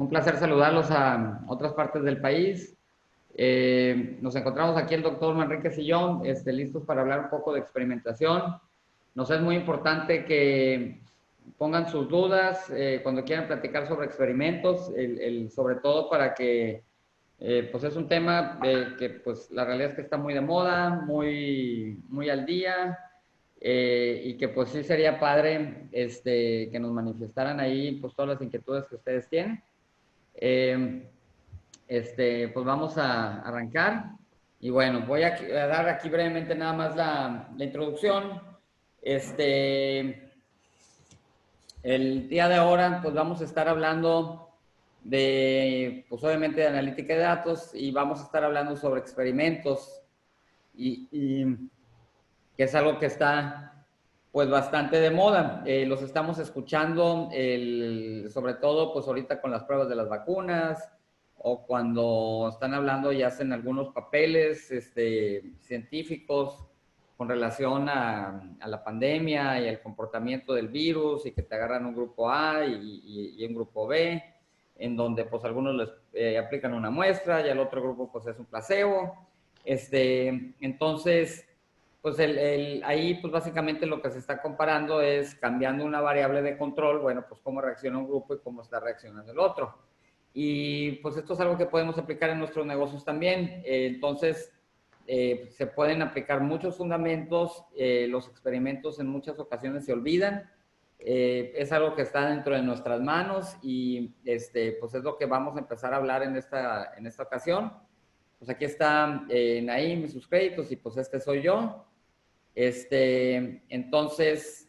Un placer saludarlos a otras partes del país. Nos encontramos aquí el doctor Manrique Sillón, listos para hablar un poco de experimentación. Nos es muy importante que pongan sus dudas cuando quieran platicar sobre experimentos, sobre todo para que, pues es un tema que pues la realidad es que está muy de moda, muy al día, y que pues sí sería padre que nos manifestaran ahí pues todas las inquietudes que ustedes tienen. Eh, pues vamos a arrancar. Y bueno, a dar aquí brevemente nada más la introducción. El día de ahora, pues vamos a estar hablando de, pues obviamente de analítica de datos y vamos a estar hablando sobre experimentos y que es algo que está pues bastante de moda. Los estamos escuchando, sobre todo pues ahorita con las pruebas de las vacunas o cuando están hablando y hacen algunos papeles científicos con relación a la pandemia y el comportamiento del virus y que te agarran un grupo A y un grupo B, en donde pues algunos les aplican una muestra y al otro grupo pues es un placebo. Entonces, pues ahí pues básicamente lo que se está comparando es cambiando una variable de control, bueno, pues cómo reacciona un grupo y cómo está reaccionando el otro. Y pues esto es algo que podemos aplicar en nuestros negocios también. Entonces, se pueden aplicar muchos fundamentos, los experimentos en muchas ocasiones se olvidan, es algo que está dentro de nuestras manos y pues es lo que vamos a empezar a hablar en esta ocasión. Pues aquí está Naim y sus créditos y pues soy yo. Entonces,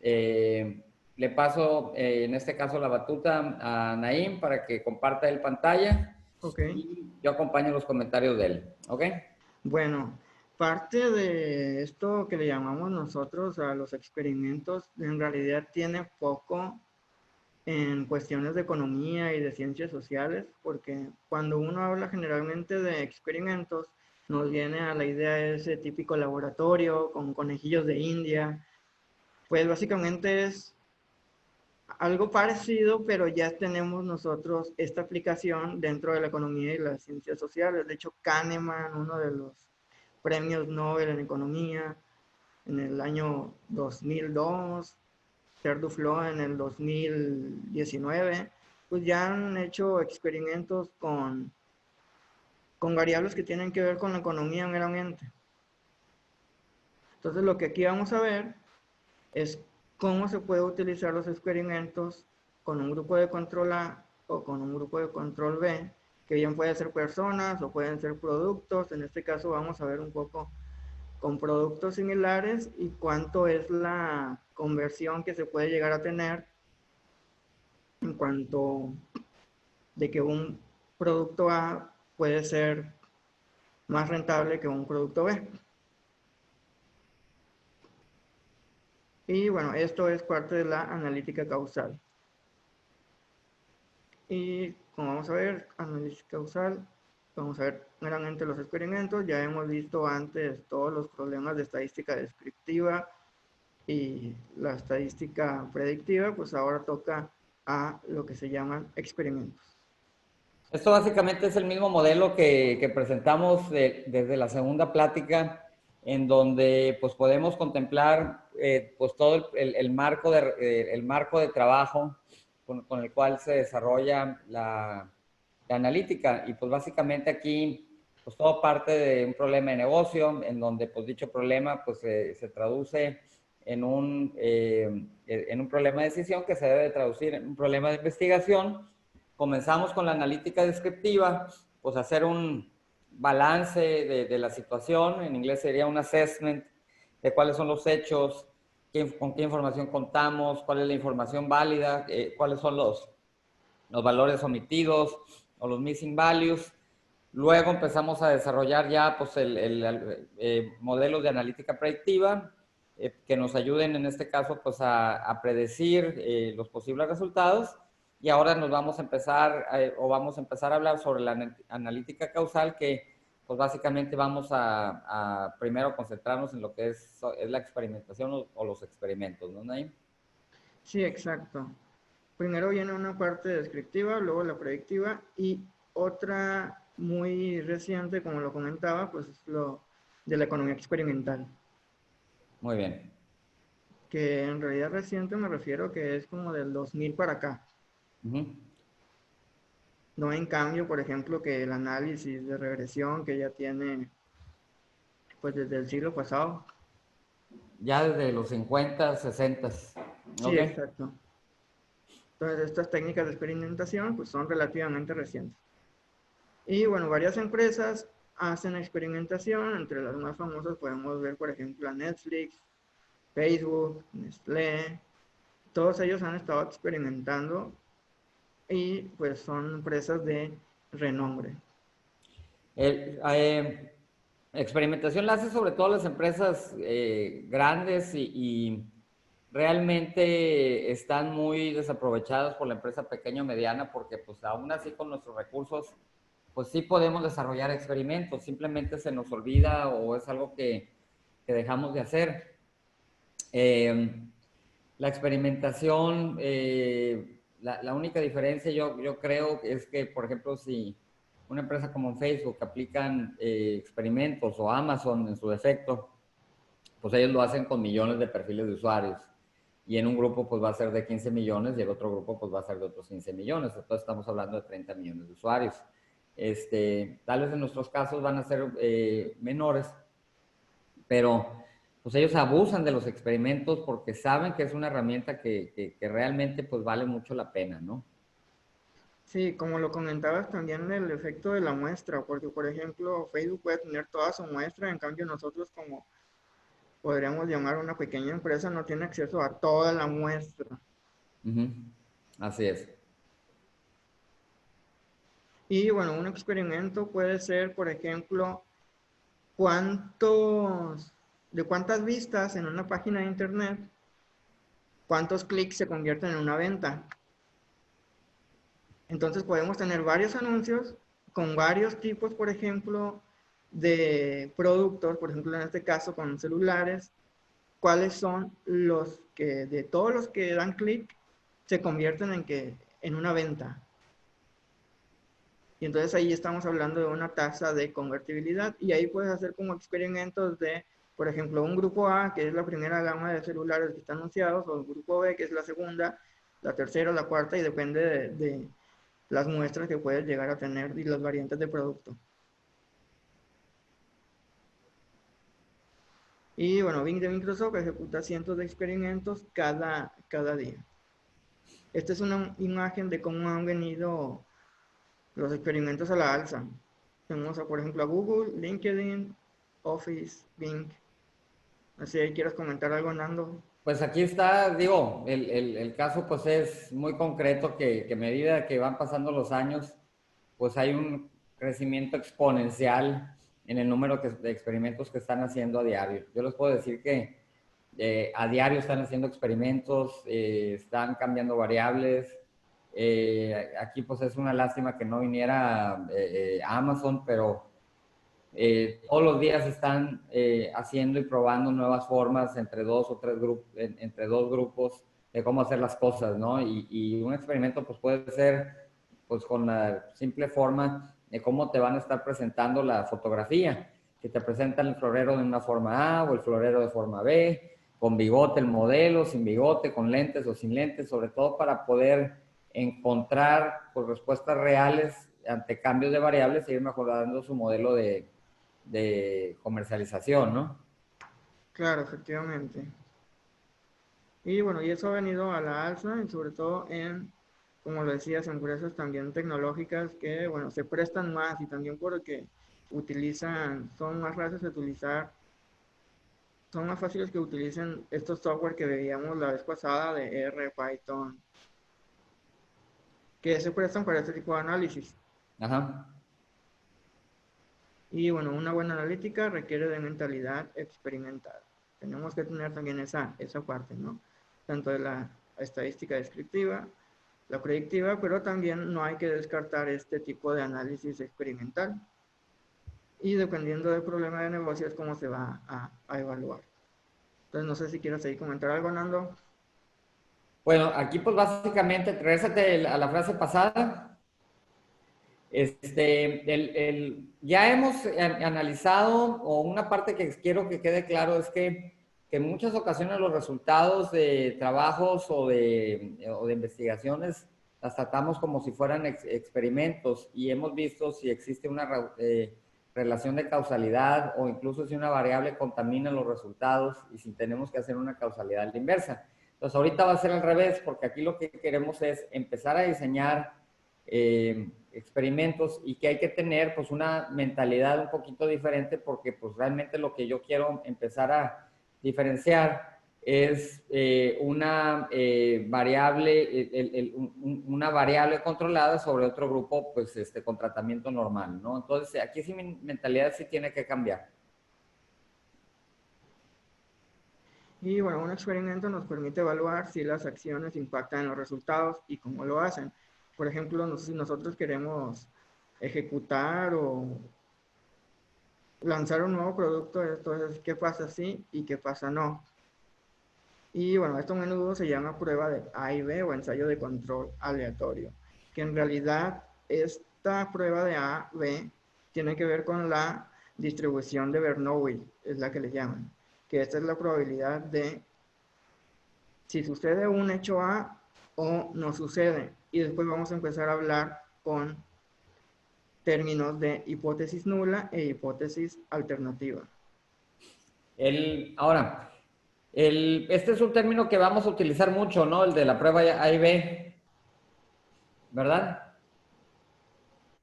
le paso en este caso la batuta a Naim para que comparta el pantalla Ok, y yo acompaño los comentarios de él. ¿Ok? bueno, parte de esto que le llamamos nosotros a los experimentos, en realidad tiene poco en cuestiones de economía y de ciencias sociales, porque cuando uno habla generalmente de experimentos, nos viene a la idea de ese típico laboratorio con conejillos de India, pues básicamente es algo parecido, pero ya tenemos nosotros esta aplicación dentro de la economía y las ciencias sociales. De hecho, Kahneman, uno de los premios Nobel en economía, en el año 2002, Pierre Duflo en el 2019, pues ya han hecho experimentos con variables que tienen que ver con la economía meramente. Entonces, lo que aquí vamos a ver es cómo se puede utilizar los experimentos con un grupo de control A o con un grupo de control B, que bien pueden ser personas o pueden ser productos. En este caso vamos a ver un poco con productos similares y cuánto es la conversión que se puede llegar a tener en cuanto de que un producto A puede ser más rentable que un producto B. Y bueno, esto es parte de la analítica causal. Y como vamos a ver, análisis causal, vamos a ver meramente los experimentos. Ya hemos visto antes todos los problemas de estadística descriptiva y la estadística predictiva, pues ahora toca a lo que se llaman experimentos. Esto básicamente es el mismo modelo que presentamos desde la segunda plática, en donde pues podemos contemplar pues todo el marco de trabajo con el cual se desarrolla la analítica. Y pues básicamente aquí pues todo parte de un problema de negocio, en donde pues dicho problema pues se traduce en un problema de decisión que se debe traducir en un problema de investigación. Comenzamos con la analítica descriptiva, pues hacer un balance de la situación, en inglés sería un assessment de cuáles son los hechos, con qué información contamos, cuál es la información válida, cuáles son los valores omitidos o los missing values. Luego empezamos a desarrollar ya pues, modelos de analítica predictiva que nos ayuden en este caso pues, a predecir los posibles resultados. Y ahora nos vamos a empezar a hablar sobre la analítica causal, que pues básicamente vamos a primero concentrarnos en lo que es la experimentación o los experimentos, ¿no, Naim? Sí, exacto. primero viene una parte descriptiva, luego la predictiva y otra muy reciente, como lo comentaba, pues es lo de la economía experimental, Muy bien. que en realidad reciente me refiero que es como del 2000 para acá. Ujú. No en cambio, por ejemplo, que el análisis de regresión que ya tiene pues desde el siglo pasado. Ya desde los 50, 60. Sí, Ok. exacto. Entonces, estas técnicas de experimentación pues son relativamente recientes. Y bueno, varias empresas hacen experimentación, entre las más famosas podemos ver, por ejemplo, a Netflix, Facebook, Nestlé, todos ellos han estado experimentando y pues son empresas de renombre. El, experimentación la hace sobre todo las empresas grandes y realmente están muy desaprovechadas por la empresa pequeña o mediana porque pues aún así con nuestros recursos pues sí podemos desarrollar experimentos, simplemente se nos olvida o es algo que dejamos de hacer. Eh, la experimentación, la única diferencia yo creo es que, por ejemplo, si una empresa como Facebook aplican experimentos o Amazon en su defecto, pues ellos lo hacen con millones de perfiles de usuarios. Y en un grupo pues va a ser de 15 millones y el otro grupo pues va a ser de otros 15 millones. Entonces estamos hablando de 30 millones de usuarios. Tal vez en nuestros casos van a ser menores, pero pues ellos abusan de los experimentos porque saben que es una herramienta que realmente pues vale mucho la pena, ¿no? Sí, como lo comentabas también el efecto de la muestra, porque por ejemplo Facebook puede tener toda su muestra, en cambio nosotros como podríamos llamar una pequeña empresa no tiene acceso a toda la muestra. Ujú. Así es. Y bueno, un experimento puede ser, por ejemplo, cuántos, de cuántas vistas en una página de internet, cuántos clics se convierten en una venta. Entonces podemos tener varios anuncios con varios tipos, por ejemplo, de productos, por ejemplo, en este caso con celulares, cuáles son los que de todos los que dan clic se convierten en una venta. Y entonces ahí estamos hablando de una tasa de convertibilidad y ahí puedes hacer como experimentos de, por ejemplo, un grupo A, que es la primera gama de celulares que están anunciados, o un grupo B, que es la segunda, la tercera, la cuarta, y depende de las muestras que puedes llegar a tener y las variantes de producto. Y bueno, Bing de Microsoft ejecuta cientos de experimentos cada día. Esta es una imagen de cómo han venido los experimentos a la alza. Tenemos, por ejemplo, a Google, LinkedIn, Office, Bing. Así ahí quieres comentar algo, Nando. Pues aquí está, digo, el caso pues es muy concreto que a medida que van pasando los años, pues hay un crecimiento exponencial en el número de experimentos que están haciendo a diario. Yo les puedo decir que a diario están haciendo experimentos, están cambiando variables. Aquí pues es una lástima que no viniera Amazon, pero todos los días están haciendo y probando nuevas formas entre dos o tres grupos, entre dos grupos de cómo hacer las cosas, ¿no? Y un experimento pues puede ser pues con la simple forma de cómo te van a estar presentando la fotografía, que te presentan el florero de una forma A o el florero de forma B, con bigote el modelo, sin bigote, con lentes o sin lentes, sobre todo para poder encontrar pues, respuestas reales ante cambios de variables e ir mejorando su modelo de comercialización, ¿no? Claro, efectivamente. Y bueno, y eso ha venido a la alza, y sobre todo en, como lo decías, empresas también tecnológicas que, bueno, se prestan más y también porque utilizan, son más fáciles de utilizar, son más fáciles que utilicen estos software que veíamos la vez pasada de R, Python, que se prestan para este tipo de análisis. Ajá. Y bueno, una buena analítica requiere de mentalidad experimental. Tenemos que tener también esa parte, ¿no? Tanto de la estadística descriptiva, la predictiva, pero también no hay que descartar este tipo de análisis experimental. Y dependiendo del problema de negocio es cómo se va a evaluar. Entonces, no sé si quieres ahí comentar algo, Nando. Bueno, aquí pues básicamente, regrésate a la frase pasada. Ya hemos analizado, o una parte que quiero que quede claro es que en muchas ocasiones los resultados de trabajos o de investigaciones las tratamos como si fueran experimentos y hemos visto si existe una relación de causalidad o incluso si una variable contamina los resultados y si tenemos que hacer una causalidad a la inversa. Entonces ahorita va a ser al revés porque aquí lo que queremos es empezar a diseñar experimentos y que hay que tener pues una mentalidad un poquito diferente porque pues realmente lo que yo quiero empezar a diferenciar es una variable controlada sobre otro grupo pues con tratamiento normal, ¿no? Entonces aquí sí mi mentalidad sí tiene que cambiar. Y bueno, un experimento nos permite evaluar si las acciones impactan en los resultados y cómo lo hacen. Por ejemplo, si nosotros queremos ejecutar o lanzar un nuevo producto, entonces, ¿qué pasa sí y qué pasa no? Y bueno, esto a menudo se llama prueba de A y B o ensayo de control aleatorio, que en realidad esta prueba de A-B tiene que ver con la distribución de Bernoulli, es la que le llaman, que esta es la probabilidad de si sucede un hecho A o no sucede. Y después vamos a empezar a hablar con términos de hipótesis nula e hipótesis alternativa. Ahora, este es un término que vamos a utilizar mucho, ¿no? El de la prueba A y B, ¿verdad?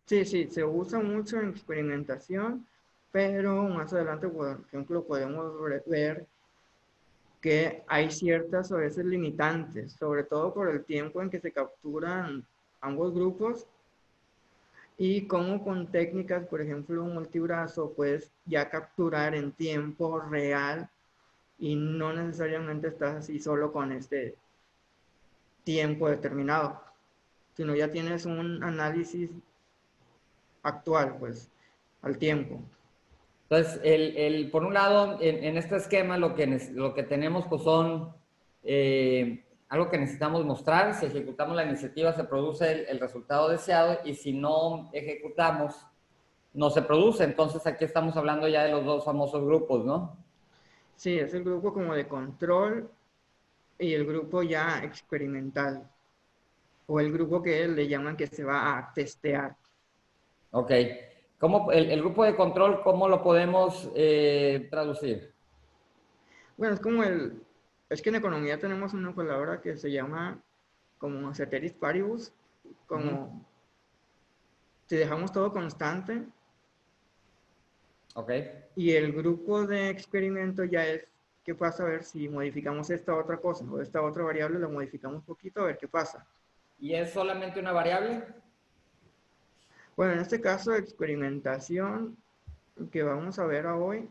Sí, sí, se usa mucho en experimentación, pero más adelante, por ejemplo, podemos ver que hay ciertas a veces limitantes, sobre todo por el tiempo en que se capturan ambos grupos y cómo con técnicas, por ejemplo, un multibrazo, puedes ya capturar en tiempo real y no necesariamente estás así solo con este tiempo determinado, sino ya tienes un análisis actual, pues, al tiempo. Entonces, por un lado, en este esquema lo que tenemos pues son algo que necesitamos mostrar. Si ejecutamos la iniciativa se produce el resultado deseado y si no ejecutamos no se produce. Entonces aquí estamos hablando ya de los dos famosos grupos, ¿no? Sí, es el grupo como de control y el grupo ya experimental, o el grupo que le llaman que se va a testear. Ok. El grupo de control, cómo lo podemos traducir? Bueno, es que en economía tenemos una palabra que se llama como ceteris paribus, Ujú. como si dejamos todo constante, Ok. y el grupo de experimento ya es qué pasa a ver si modificamos esta otra cosa o esta otra variable, la modificamos un poquito a ver qué pasa. ¿Y es solamente una variable? Bueno, en este caso de experimentación que vamos a ver hoy,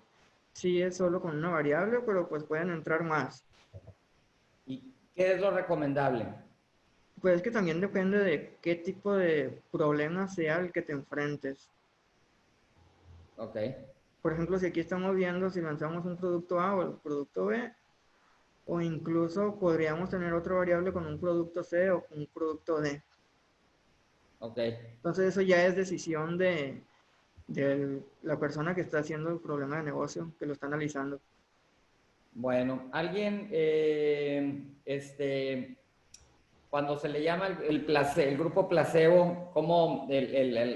sí es solo con una variable, pero pues pueden entrar más. ¿Y qué es lo recomendable? Pues es que también depende de qué tipo de problema sea el que te enfrentes. Ok. Por ejemplo, si aquí estamos viendo si lanzamos un producto A o el producto B, o incluso podríamos tener otra variable con un producto C o un producto D. Ok. Entonces eso ya es decisión de la persona que está haciendo el problema de negocio, que lo está analizando. Bueno, alguien, cuando se le llama el grupo placebo,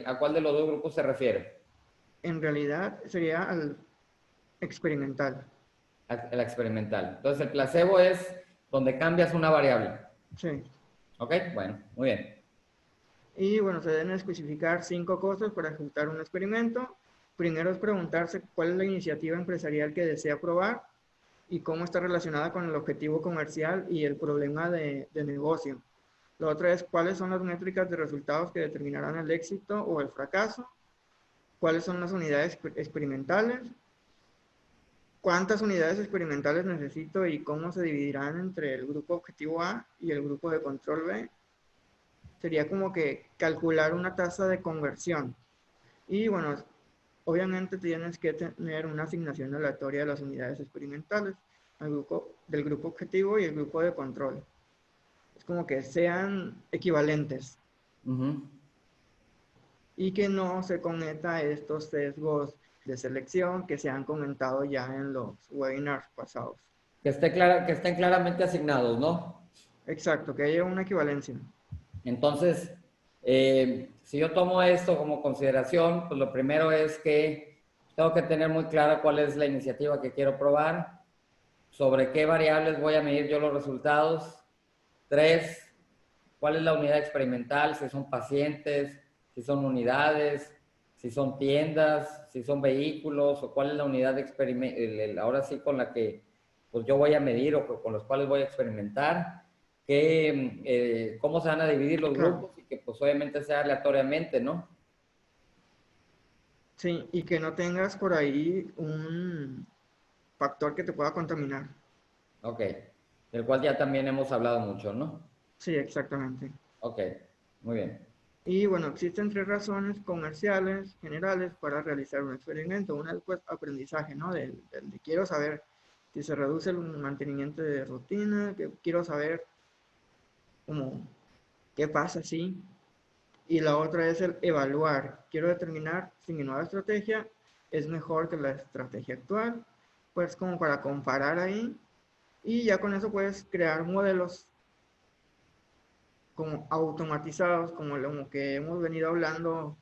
¿a cuál de los dos grupos se refiere? En realidad sería al experimental. El experimental. Entonces, el placebo es donde cambias una variable. Sí. ¿Ok? Bueno, muy bien. Y bueno, se deben especificar 5 cosas para ejecutar un experimento. Primero es preguntarse cuál es la iniciativa empresarial que desea probar y cómo está relacionada con el objetivo comercial y el problema de negocio. Lo otro es cuáles son las métricas de resultados que determinarán el éxito o el fracaso, cuáles son las unidades experimentales, cuántas unidades experimentales necesito y cómo se dividirán entre el grupo objetivo A y el grupo de control B. Sería como que calcular una tasa de conversión. Y bueno, obviamente tienes que tener una asignación aleatoria de las unidades experimentales del grupo objetivo y el grupo de control. como que sean equivalentes Ujú. y que no se cometa estos sesgos de selección que se han comentado ya en los webinars pasados. Que estén claramente asignados, ¿no? Exacto, que haya una equivalencia. Entonces, si yo tomo esto como consideración, pues lo primero es que tengo que tener muy clara cuál es la iniciativa que quiero probar, sobre qué variables voy a medir yo los resultados. 3, cuál es la unidad experimental, si son pacientes, si son unidades, si son tiendas, si son vehículos, o cuál es la unidad de experimento, ahora sí con la que pues yo voy a medir o con los cuales voy a experimentar, cómo se van a dividir los Claro, grupos y que pues obviamente sea aleatoriamente, ¿no? sí, y que no tengas por ahí un factor que te pueda contaminar. Ok, del cual ya también hemos hablado mucho, ¿no? Sí, exactamente. Ok, muy bien. Y bueno, existen tres razones comerciales generales para realizar un experimento. Una es pues aprendizaje, ¿no? De quiero saber si se reduce el mantenimiento de rutina, que quiero saber cómo, qué pasa si. Y la otra es el evaluar. Quiero determinar si mi nueva estrategia es mejor que la estrategia actual, pues como para comparar ahí. Y ya con eso puedes crear modelos como automatizados, como lo que hemos venido hablando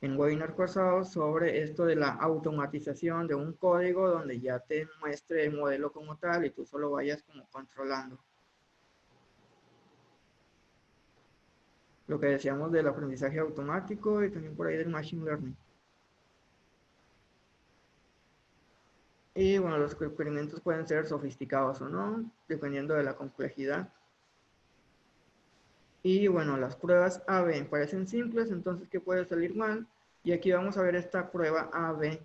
en webinar pasados sobre esto de la automatización de un código donde ya te muestre el modelo como tal y tú solo vayas como controlando. Lo que decíamos del aprendizaje automático y también por ahí del machine learning. Y bueno, los experimentos pueden ser sofisticados o no, dependiendo de la complejidad. Y bueno, las pruebas A-B parecen simples, entonces ¿qué puede salir mal? Y aquí vamos a ver esta prueba A-B,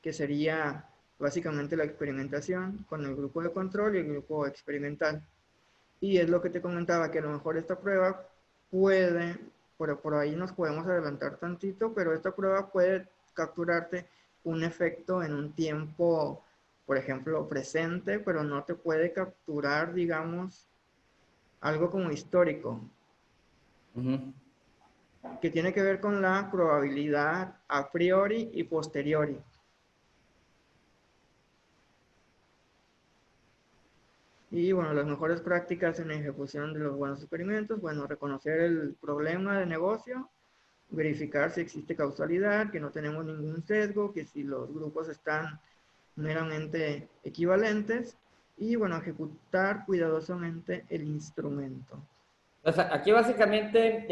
que sería básicamente la experimentación con el grupo de control y el grupo experimental. Y es lo que te comentaba, que a lo mejor esta prueba puede, por ahí nos podemos adelantar tantito, pero esta prueba puede capturarte un efecto en un tiempo, por ejemplo, presente, pero no te puede capturar, digamos, algo como histórico, Ujú. que tiene que ver con la probabilidad a priori y posteriori. Y bueno, las mejores prácticas en ejecución de los buenos experimentos, bueno, reconocer el problema de negocio, verificar si existe causalidad, que no tenemos ningún sesgo, que si los grupos están meramente equivalentes y bueno, ejecutar cuidadosamente el instrumento. Entonces, aquí básicamente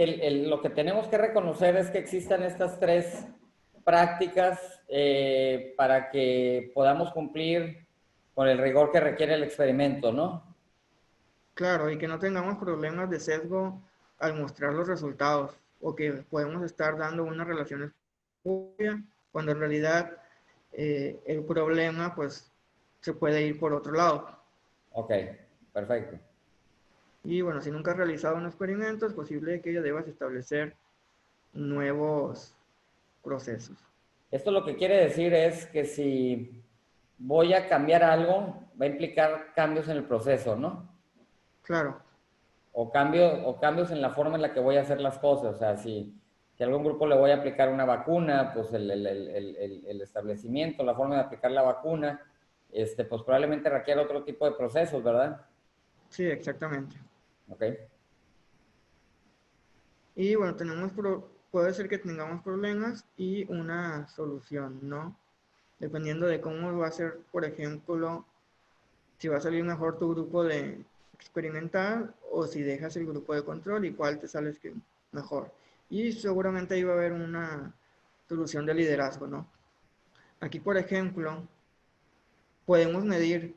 lo que tenemos que reconocer es que existan estas tres prácticas para que podamos cumplir con el rigor que requiere el experimento, ¿no? Claro, y que no tengamos problemas de sesgo al mostrar los resultados o que podemos estar dando una relación espúrea cuando en realidad el problema pues se puede ir por otro lado. Ok, perfecto. Y bueno, si nunca has realizado un experimento, es posible que debas establecer nuevos procesos. Esto lo que quiere decir es que si voy a cambiar algo, va a implicar cambios en el proceso, ¿no? Claro, O cambios en la forma en la que voy a hacer las cosas. O sea, si a algún grupo le voy a aplicar una vacuna, pues el establecimiento, la forma de aplicar la vacuna, pues probablemente requiera otro tipo de procesos, ¿verdad? sí, exactamente. Ok. Y bueno, puede ser que tengamos problemas y una solución, ¿no? Dependiendo de cómo va a ser, por ejemplo, si va a salir mejor tu grupo de experimental o si dejas el grupo de control y cuál te sale mejor. Y seguramente ahí va a haber una solución de liderazgo, ¿no? Aquí, por ejemplo, podemos medir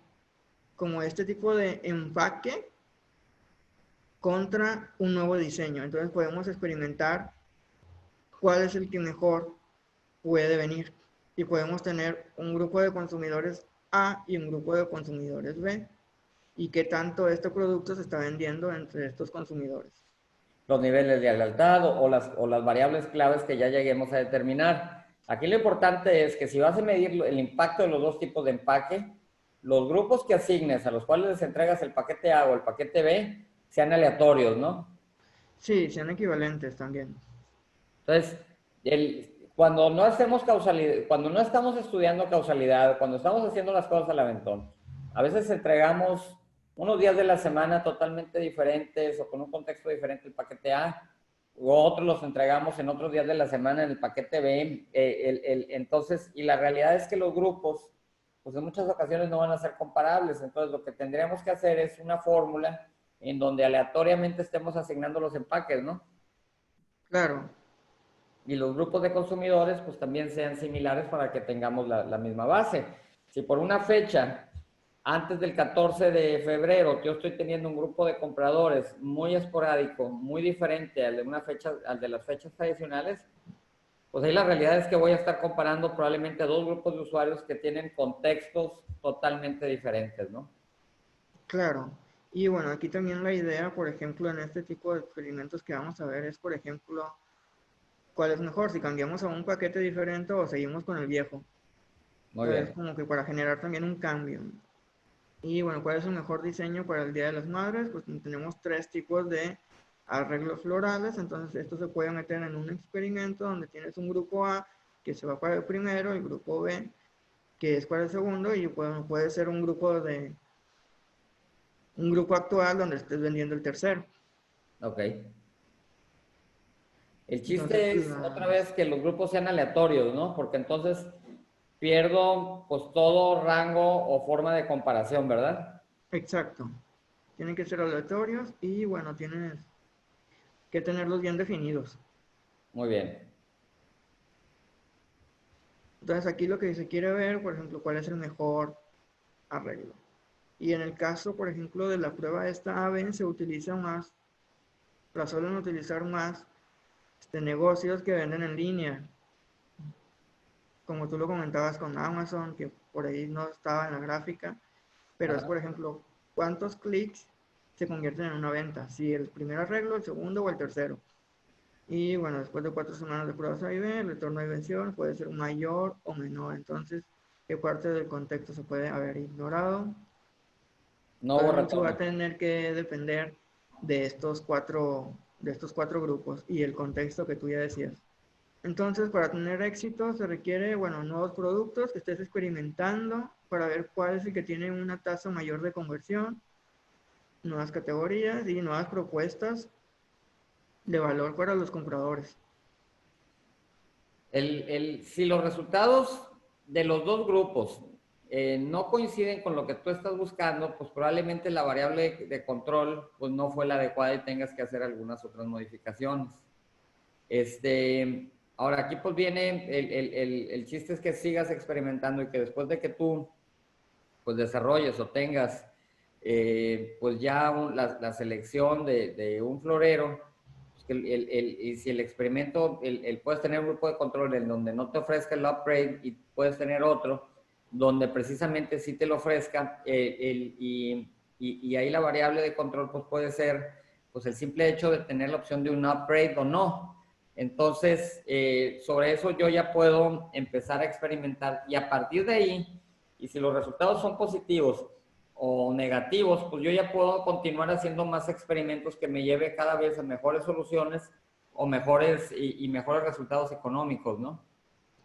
como este tipo de empaque contra un nuevo diseño. Entonces podemos experimentar cuál es el que mejor puede venir. Y podemos tener un grupo de consumidores A y un grupo de consumidores B. Y qué tanto este producto se está vendiendo entre estos consumidores. Los niveles de lealtad o las variables claves que ya lleguemos a determinar. Aquí lo importante es que si vas a medir el impacto de los dos tipos de empaque, los grupos que asignes a los cuales les entregas el paquete A o el paquete B sean aleatorios, ¿no? Sí, sean equivalentes también. Entonces, cuando no hacemos causalidad, cuando no estamos estudiando causalidad, cuando estamos haciendo las cosas al aventón, a veces entregamos unos días de la semana totalmente diferentes o con un contexto diferente el paquete A, u otros los entregamos en otros días de la semana en el paquete B. Entonces, y la realidad es que los grupos, pues en muchas ocasiones no van a ser comparables. Entonces, lo que tendríamos que hacer es una fórmula en donde aleatoriamente estemos asignando los empaques, ¿no? Claro, Y los grupos de consumidores pues también sean similares para que tengamos la misma base. Si por una fecha, antes del 14 de febrero, yo estoy teniendo un grupo de compradores muy esporádico, muy diferente al de una fecha, al de las fechas tradicionales, pues ahí la realidad es que voy a estar comparando probablemente dos grupos de usuarios que tienen contextos totalmente diferentes, ¿no? claro. Y bueno, aquí también la idea, por ejemplo, en este tipo de experimentos que vamos a ver es, por ejemplo, ¿cuál es mejor? Si cambiamos a un paquete diferente o seguimos con el viejo. Muy Entonces, bien. como que para generar también un cambio. Y bueno, ¿cuál es el mejor diseño para el Día de las Madres? Pues tenemos tres tipos de arreglos florales. Entonces, esto se puede meter en un experimento donde tienes un grupo A que se va para el primero, el grupo B que es para el segundo, y bueno, puede ser un grupo actual donde estés vendiendo el tercero. Ok. El Entonces, chiste es otra vez que los grupos sean aleatorios, ¿no? Porque entonces pierdo pues todo rango o forma de comparación, ¿verdad? exacto. Tienen que ser aleatorios y bueno, tienes que tenerlos bien definidos. Muy bien. Entonces, aquí lo que se quiere ver, por ejemplo, cuál es el mejor arreglo. Y en el caso, por ejemplo, de la prueba esta AB, se utiliza más, la suelen utilizar más negocios que venden en línea, como tú lo comentabas con Amazon, que por ahí no estaba en la gráfica, pero es, Ajá. por ejemplo, cuántos clics se convierten en una venta, si el primer arreglo, el segundo o el tercero. Y bueno, después de 4 semanas de pruebas A y B, el retorno de inversión puede ser mayor o menor. Entonces, ¿qué parte del contexto se puede haber ignorado? No hubo Entonces, mucho va a retorno. tener que depender de estos cuatro grupos y el contexto que tú ya decías. Entonces, para tener éxito se requiere, bueno, nuevos productos que estés experimentando para ver cuál es el que tiene una tasa mayor de conversión, nuevas categorías y nuevas propuestas de valor para los compradores. Si los resultados de los dos grupos no coinciden con lo que tú estás buscando, pues probablemente la variable de control pues no fue la adecuada y tengas que hacer algunas otras modificaciones. Ahora aquí pues viene el chiste es que sigas experimentando y que después de que tú pues desarrolles o tengas pues ya la selección de un florero, pues que y si el experimento, puedes tener un grupo de control en donde no te ofrezca el upgrade y puedes tener otro donde precisamente sí te lo ofrezca y ahí la variable de control pues puede ser pues el simple hecho de tener la opción de un upgrade o no. Entonces, sobre eso yo ya puedo empezar a experimentar y a partir de ahí, y si los resultados son positivos o negativos, pues yo ya puedo continuar haciendo más experimentos que me lleve cada vez a mejores soluciones o mejores y mejores resultados económicos, ¿no?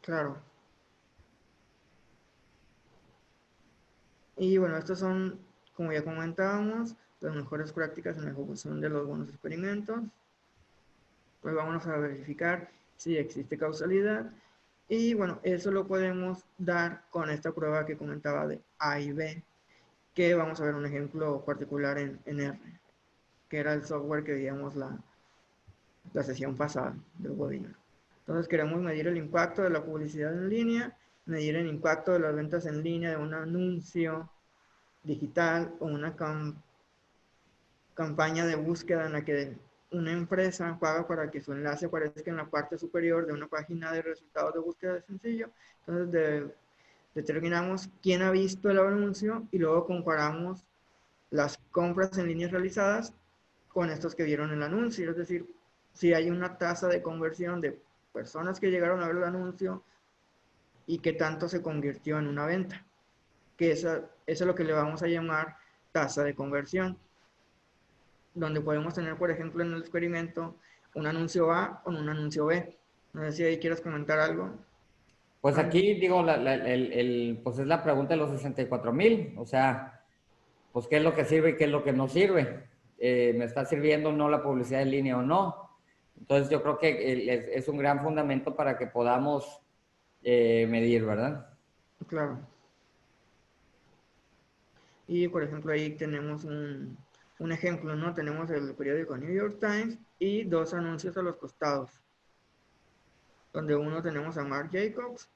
Claro. Y bueno, estos son, como ya comentábamos, las mejores prácticas en la ejecución de los buenos experimentos. Pues vamos a verificar si existe causalidad. Y bueno, eso lo podemos dar con esta prueba que comentaba de A y B, que vamos a ver un ejemplo particular en R, que era el software que veíamos la sesión pasada del webinar. Entonces queremos medir el impacto de la publicidad en línea, medir el impacto de las ventas en línea de un anuncio digital o una campaña de búsqueda en la que una empresa paga para que su enlace aparezca en la parte superior de una página de resultados de búsqueda de sencillo. Entonces determinamos quién ha visto el anuncio y luego comparamos las compras en líneas realizadas con estos que vieron el anuncio. Es decir, si hay una tasa de conversión de personas que llegaron a ver el anuncio y qué tanto se convirtió en una venta, que eso es lo que le vamos a llamar tasa de conversión. donde podemos tener, por ejemplo, en el experimento, un anuncio A con un anuncio B. No sé si ahí quieres comentar algo. Pues Juan. aquí digo, pues es la pregunta de los 64,000, o sea, pues qué es lo que sirve y qué es lo que no sirve. ¿Me está sirviendo o no la publicidad en línea o no? Entonces yo creo que es un gran fundamento para que podamos medir, ¿verdad? Claro. Y por ejemplo ahí tenemos un ejemplo, ¿no? Tenemos el periódico New York Times y dos anuncios a los costados, donde uno tenemos a Marc Jacobs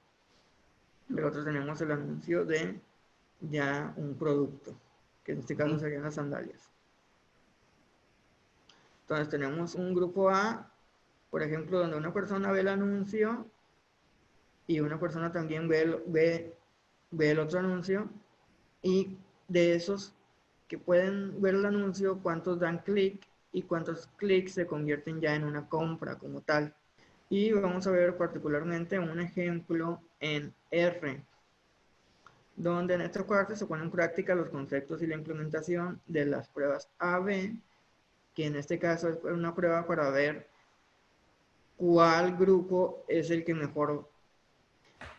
y el otro tenemos el anuncio de ya un producto, que en este caso serían las sandalias. Entonces tenemos un grupo A, por ejemplo, donde una persona ve el anuncio y una persona también ve el otro anuncio, y de esos que pueden ver el anuncio, cuántos dan clic y cuántos clics se convierten ya en una compra como tal. Y vamos a ver particularmente un ejemplo en R, donde en esta parte se ponen en práctica los conceptos y la implementación de las pruebas A-B, que en este caso es una prueba para ver cuál grupo es el que mejor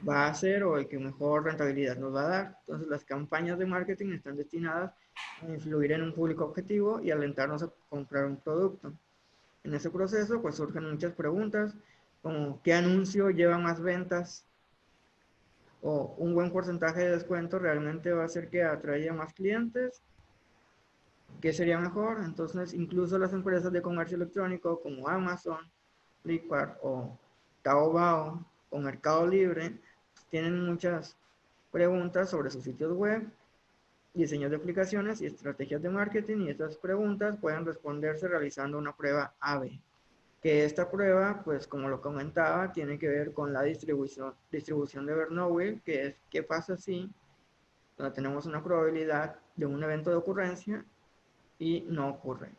va a ser o el que mejor rentabilidad nos va a dar. Entonces las campañas de marketing están destinadas a influir en un público objetivo y alentarnos a comprar un producto. En ese proceso pues surgen muchas preguntas como ¿qué anuncio lleva más ventas? O un buen porcentaje de descuento realmente va a hacer que atraiga más clientes. ¿Qué sería mejor? Entonces incluso las empresas de comercio electrónico como Amazon, Flipkart o Taobao o Mercado Libre tienen muchas preguntas sobre sus sitios web, diseños de aplicaciones y estrategias de marketing, y estas preguntas pueden responderse realizando una prueba A/B. Que esta prueba, pues como lo comentaba, tiene que ver con la distribución de Bernoulli, que es qué pasa si donde tenemos una probabilidad de un evento de ocurrencia y no ocurre.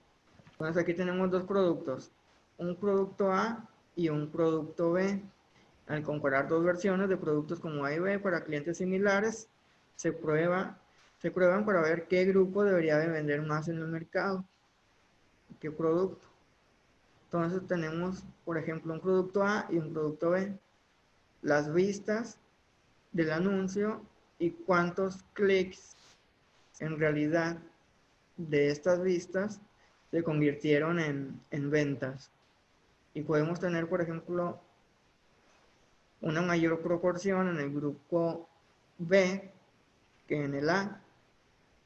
Entonces aquí tenemos dos productos, un producto A y un producto B. Al comparar dos versiones de productos como A y B para clientes similares, se, prueba, se prueban para ver qué grupo debería de vender más en el mercado, qué producto. Entonces tenemos, por ejemplo, un producto A y un producto B. Las vistas del anuncio y cuántos clics en realidad de estas vistas se convirtieron en ventas. Y podemos tener, por ejemplo, una mayor proporción en el grupo B que en el A,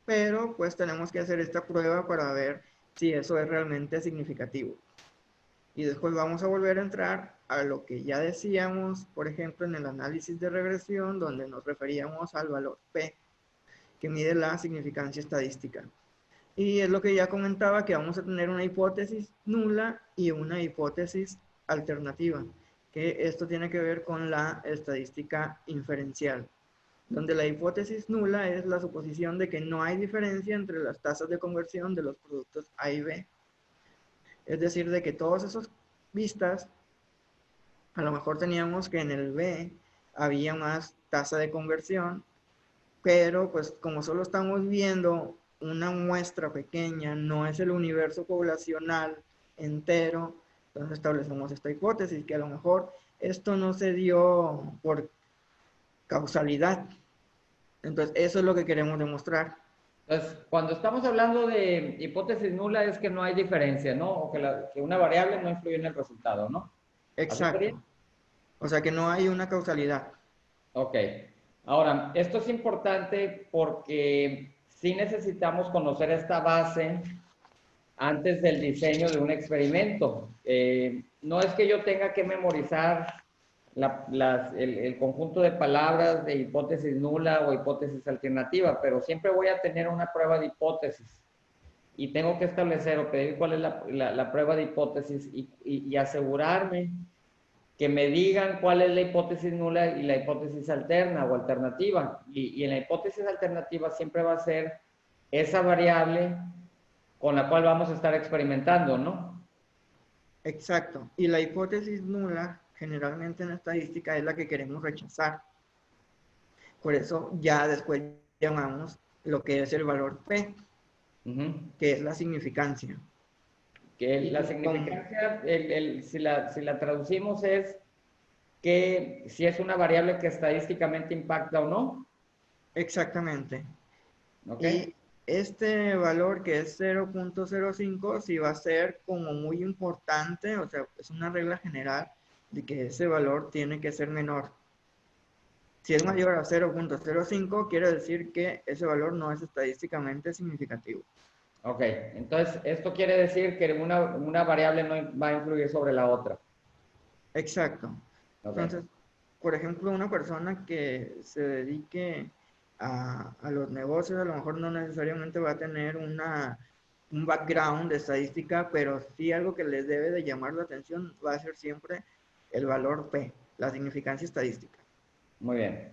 pero pues tenemos que hacer esta prueba para ver si eso es realmente significativo. Y después vamos a volver a entrar a lo que ya decíamos, por ejemplo, en el análisis de regresión, donde nos referíamos al valor P, que mide la significancia estadística. Y es lo que ya comentaba, que vamos a tener una hipótesis nula y una hipótesis alternativa, que esto tiene que ver con la estadística inferencial, donde la hipótesis nula es la suposición de que no hay diferencia entre las tasas de conversión de los productos A y B. Es decir, de que todas esas vistas, a lo mejor teníamos que en el B había más tasa de conversión, pero pues como solo estamos viendo una muestra pequeña, no es el universo poblacional entero, entonces establecemos esta hipótesis, que a lo mejor esto no se dio por causalidad. Entonces eso es lo que queremos demostrar. Entonces, cuando estamos hablando de hipótesis nula es que no hay diferencia, ¿no? O que una variable no influye en el resultado, ¿no? ¿Así sería? Exacto. O sea que no hay una causalidad. Ok. Ahora, esto es importante porque sí necesitamos conocer esta base antes del diseño de un experimento. No es que yo tenga que memorizar el conjunto de palabras de hipótesis nula o hipótesis alternativa, pero siempre voy a tener una prueba de hipótesis y tengo que establecer o pedir cuál es la prueba de hipótesis y asegurarme que me digan cuál es la hipótesis nula y la hipótesis alterna o alternativa. Y en la hipótesis alternativa siempre va a ser esa variable con la cual vamos a estar experimentando, ¿no? Exacto. Y la hipótesis nula, generalmente en estadística, es la que queremos rechazar. Por eso ya después llamamos lo que es el valor P, Uh -huh. que es la significancia. Que la Y con, significancia, si la traducimos es que si es una variable que estadísticamente impacta o no. exactamente. ¿Ok? Y este valor que es 0.05 sí va a ser como muy importante, o sea, es una regla general de que ese valor tiene que ser menor. Si es mayor a 0.05, quiere decir que ese valor no es estadísticamente significativo. Ok, entonces esto quiere decir que una variable no va a influir sobre la otra. Exacto. Ok, Entonces, por ejemplo, una persona que se dedique a los negocios, a lo mejor no necesariamente va a tener un background de estadística, pero sí algo que les debe de llamar la atención va a ser siempre el valor P, la significancia estadística. muy bien,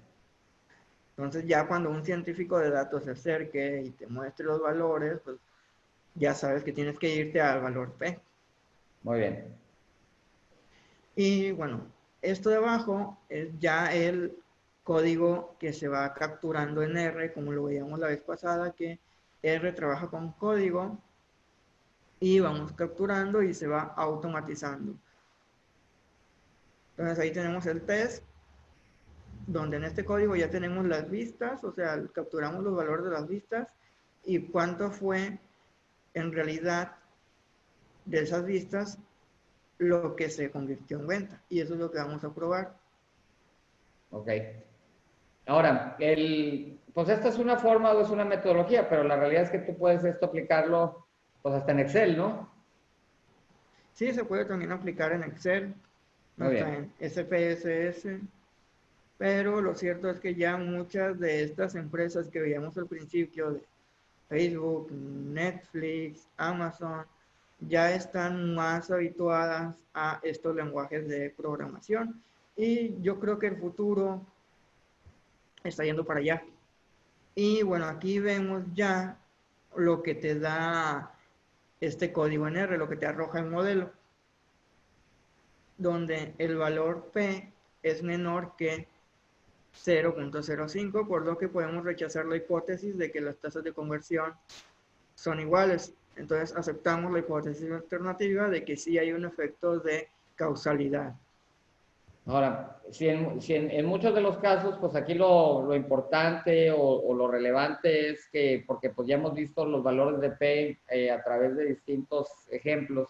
Entonces, ya cuando un científico de datos se acerque y te muestre los valores, pues ya sabes que tienes que irte al valor P. muy bien. Y bueno, esto de abajo es ya el código que se va capturando en R, como lo veíamos la vez pasada, que R trabaja con código y vamos capturando y se va automatizando. Entonces ahí tenemos el test, donde en este código ya tenemos las vistas, o sea, capturamos los valores de las vistas y cuánto fue en realidad de esas vistas lo que se convirtió en venta. Y eso es lo que vamos a probar. Ok. Ahora, pues esta es una forma o es una metodología, pero la realidad es que tú puedes esto aplicarlo pues hasta en Excel, ¿no? Sí, se puede también aplicar en Excel, Muy hasta bien. en SPSS, pero lo cierto es que ya muchas de estas empresas que veíamos al principio, de Facebook, Netflix, Amazon, ya están más habituadas a estos lenguajes de programación y yo creo que el futuro está yendo para allá. Y bueno, aquí vemos ya lo que te da este código en R, lo que te arroja el modelo, donde el valor P es menor que 0.05, por lo que podemos rechazar la hipótesis de que las tasas de conversión son iguales. Entonces aceptamos la hipótesis alternativa de que sí hay un efecto de causalidad. Ahora, si en muchos de los casos, pues aquí lo importante o lo relevante es que, porque pues ya hemos visto los valores de P a través de distintos ejemplos,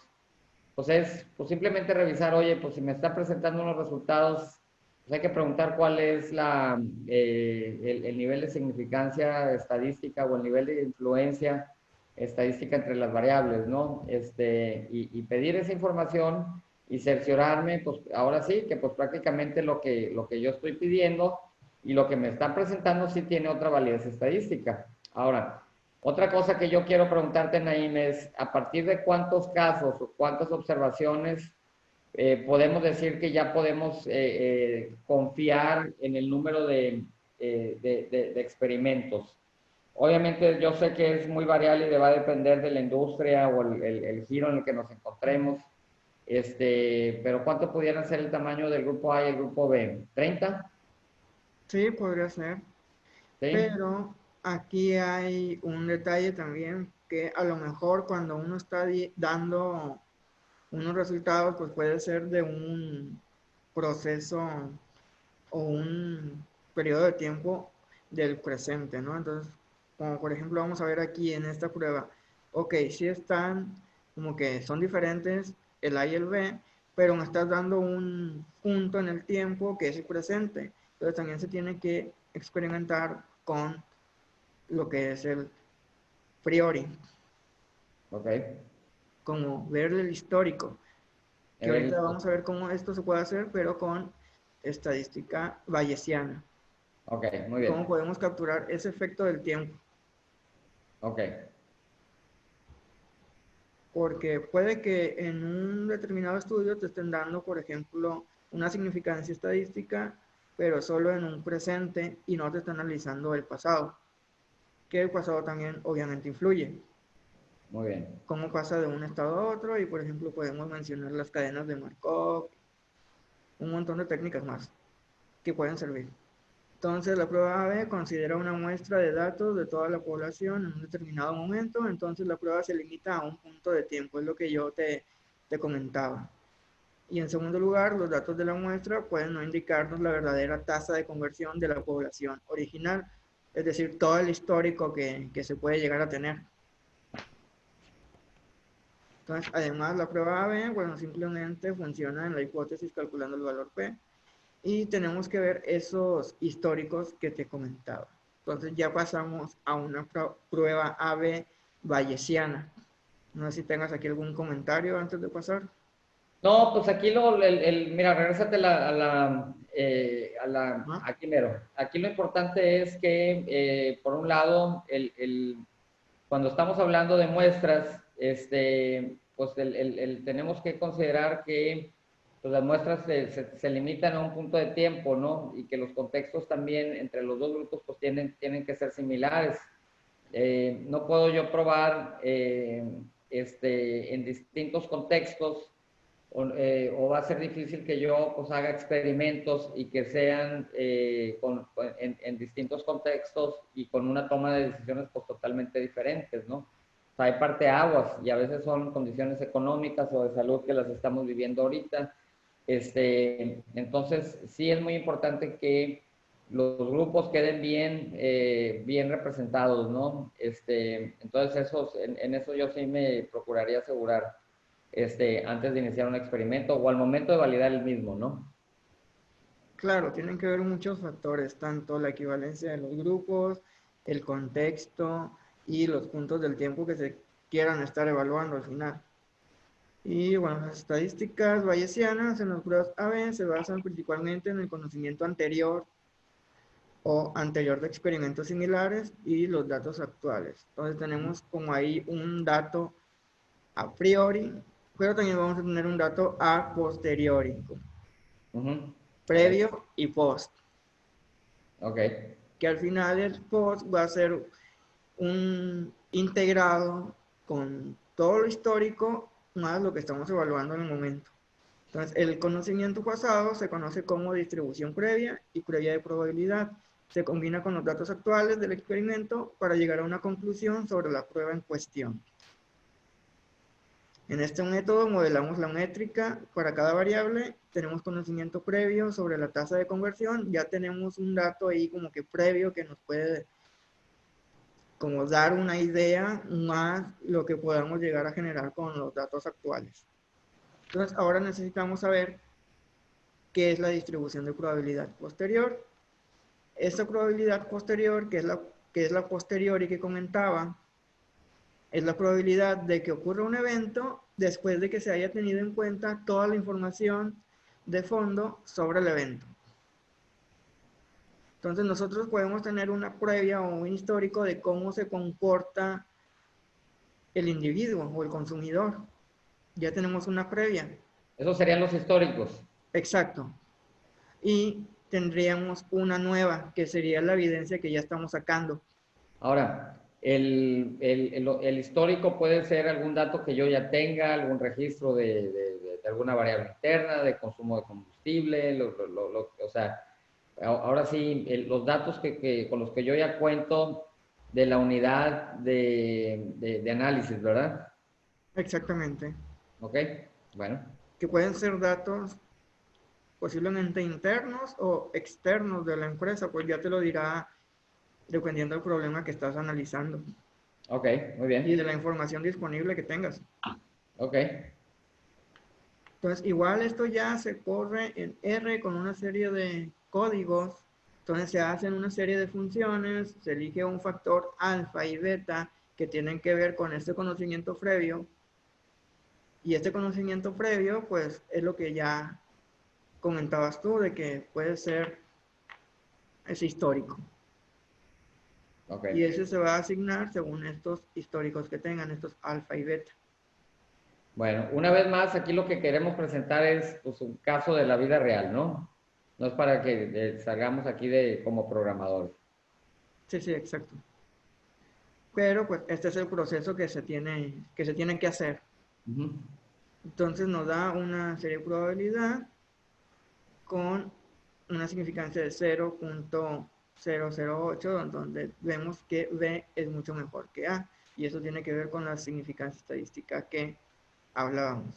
pues es pues simplemente revisar, oye, pues si me está presentando unos resultados, pues hay que preguntar cuál es el nivel de significancia estadística o el nivel de influencia estadística entre las variables, ¿no? Y pedir esa información y cerciorarme, pues ahora sí, que pues prácticamente lo que yo estoy pidiendo y lo que me están presentando sí tiene otra validez estadística. Ahora, otra cosa que yo quiero preguntarte, Naim, es a partir de cuántos casos o cuántas observaciones podemos decir que ya podemos confiar en el número de experimentos. Obviamente yo sé que es muy variable y va a depender de la industria o el giro en el que nos encontremos, pero ¿cuánto pudiera ser el tamaño del grupo A y el grupo B? ¿30? Sí, podría ser, ¿Sí? pero aquí hay un detalle también que a lo mejor cuando uno está dando unos resultados, pues puede ser de un proceso o un periodo de tiempo del presente, ¿no? Entonces, como por ejemplo vamos a ver aquí en esta prueba, ok, sí están como que son diferentes el A y el B, pero me estás dando un punto en el tiempo que es el presente. Entonces también se tiene que experimentar con lo que es el priori, Ok. como ver el histórico, A que ahorita ver, vamos a ver cómo esto se puede hacer, pero con estadística bayesiana. ok, muy Y cómo bien. podemos capturar ese efecto del tiempo. Ok, Porque puede que en un determinado estudio te estén dando, por ejemplo, una significancia estadística, pero solo en un presente y no te están analizando el pasado, que el pasado también obviamente influye. muy bien. Cómo pasa de un estado a otro y, por ejemplo, podemos mencionar las cadenas de Markov, un montón de técnicas más que pueden servir. Entonces, la prueba AB considera una muestra de datos de toda la población en un determinado momento. Entonces, la prueba se limita a un punto de tiempo, es lo que yo te comentaba. Y en segundo lugar, los datos de la muestra pueden no indicarnos la verdadera tasa de conversión de la población original, es decir, todo el histórico que se puede llegar a tener. Entonces, además, la prueba AB, bueno, simplemente funciona en la hipótesis calculando el valor P. Y tenemos que ver esos históricos que te comentaba. Entonces ya pasamos a una prueba AB bayesiana. No sé si tengas aquí algún comentario antes de pasar. No, pues aquí mira, regrésate Ajá. aquí mero. Aquí lo importante es que, por un lado, cuando estamos hablando de muestras, pues tenemos que considerar que pues las muestras se limitan a un punto de tiempo, ¿no? Y que los contextos también entre los dos grupos pues tienen que ser similares. No puedo yo probar en distintos contextos o va a ser difícil que yo pues haga experimentos y que sean en distintos contextos y con una toma de decisiones pues totalmente diferentes, ¿no? O sea, hay parteaguas y a veces son condiciones económicas o de salud que las estamos viviendo ahorita. Entonces, sí es muy importante que los grupos queden bien representados, ¿no? Entonces, en eso yo sí me procuraría asegurar antes de iniciar un experimento o al momento de validar el mismo, ¿no? Claro, tienen que ver muchos factores, tanto la equivalencia de los grupos, el contexto y los puntos del tiempo que se quieran estar evaluando al final. Y bueno, las estadísticas bayesianas en las pruebas AB se basan principalmente en el conocimiento anterior o anterior de experimentos similares y los datos actuales. Entonces tenemos como ahí un dato a priori, pero también vamos a tener un dato a posteriori, Ok, previo y post, ok. que al final el post va a ser un integrado con todo lo histórico más lo que estamos evaluando en el momento. Entonces, el conocimiento pasado se conoce como distribución previa y previa de probabilidad. Se combina con los datos actuales del experimento para llegar a una conclusión sobre la prueba en cuestión. En este método modelamos la métrica para cada variable, tenemos conocimiento previo sobre la tasa de conversión, ya tenemos un dato ahí como que previo que nos puede como dar una idea más lo que podamos llegar a generar con los datos actuales. Entonces ahora necesitamos saber qué es la distribución de probabilidad posterior. Esta probabilidad posterior, que es la posteriori que comentaba, es la probabilidad de que ocurra un evento después de que se haya tenido en cuenta toda la información de fondo sobre el evento. Entonces nosotros podemos tener una previa o un histórico de cómo se comporta el individuo o el consumidor. Ya tenemos una previa. Esos serían los históricos. Exacto. Y tendríamos una nueva, que sería la evidencia que ya estamos sacando. Ahora, el histórico puede ser algún dato que yo ya tenga, algún registro de alguna variable interna, de consumo de combustible, o sea, ahora sí, los datos con los que yo ya cuento de la unidad de análisis, ¿verdad? Exactamente. Ok, bueno, Que pueden ser datos posiblemente internos o externos de la empresa, pues ya te lo dirá dependiendo del problema que estás analizando ok, muy y bien, de la información disponible que tengas. ok, Entonces, igual esto ya se corre en R con una serie de códigos. Entonces, se hacen una serie de funciones, se elige un factor alfa y beta que tienen que ver con este conocimiento previo. Y este conocimiento previo, pues, es lo que ya comentabas tú, de que puede ser ese histórico. ok. Y ese se va a asignar según estos históricos que tengan, estos alfa y beta. Bueno, una vez más, aquí lo que queremos presentar es pues, un caso de la vida real, ¿no? No es para que salgamos aquí como programadores. Sí, sí, exacto. Pero pues este es el proceso que se tiene que hacer. Entonces nos da una serie de probabilidad con una significancia de 0.008, donde vemos que B es mucho mejor que A. Y eso tiene que ver con la significancia estadística que hablábamos.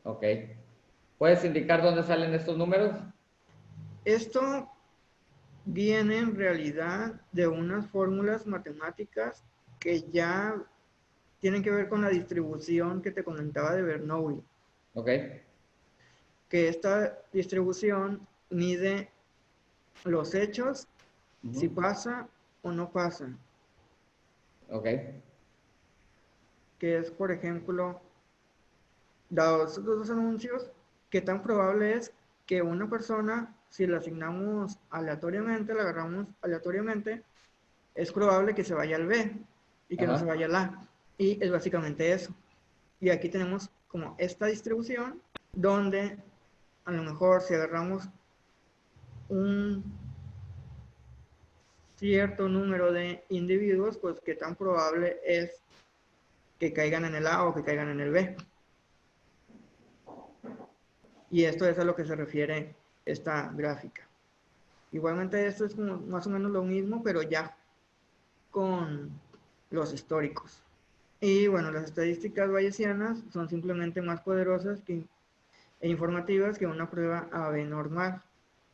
Ok. ¿Puedes indicar dónde salen estos números? Esto viene en realidad de unas fórmulas matemáticas que ya tienen que ver con la distribución que te comentaba de Bernoulli. Ok. Que esta distribución mide los hechos, si pasa o no pasa. Ok. Que es, por ejemplo, dados estos dos anuncios, qué tan probable es que una persona, si la asignamos aleatoriamente, la agarramos aleatoriamente, es probable que se vaya al B y que no se Ajá. vaya al A. Y es básicamente eso. Y aquí tenemos como esta distribución donde a lo mejor si agarramos un cierto número de individuos, pues qué tan probable es que caigan en el A o que caigan en el B. Y esto es a lo que se refiere esta gráfica. Igualmente esto es como más o menos lo mismo, pero ya con los históricos. Y bueno, las estadísticas bayesianas son simplemente más poderosas e informativas que una prueba A/B normal,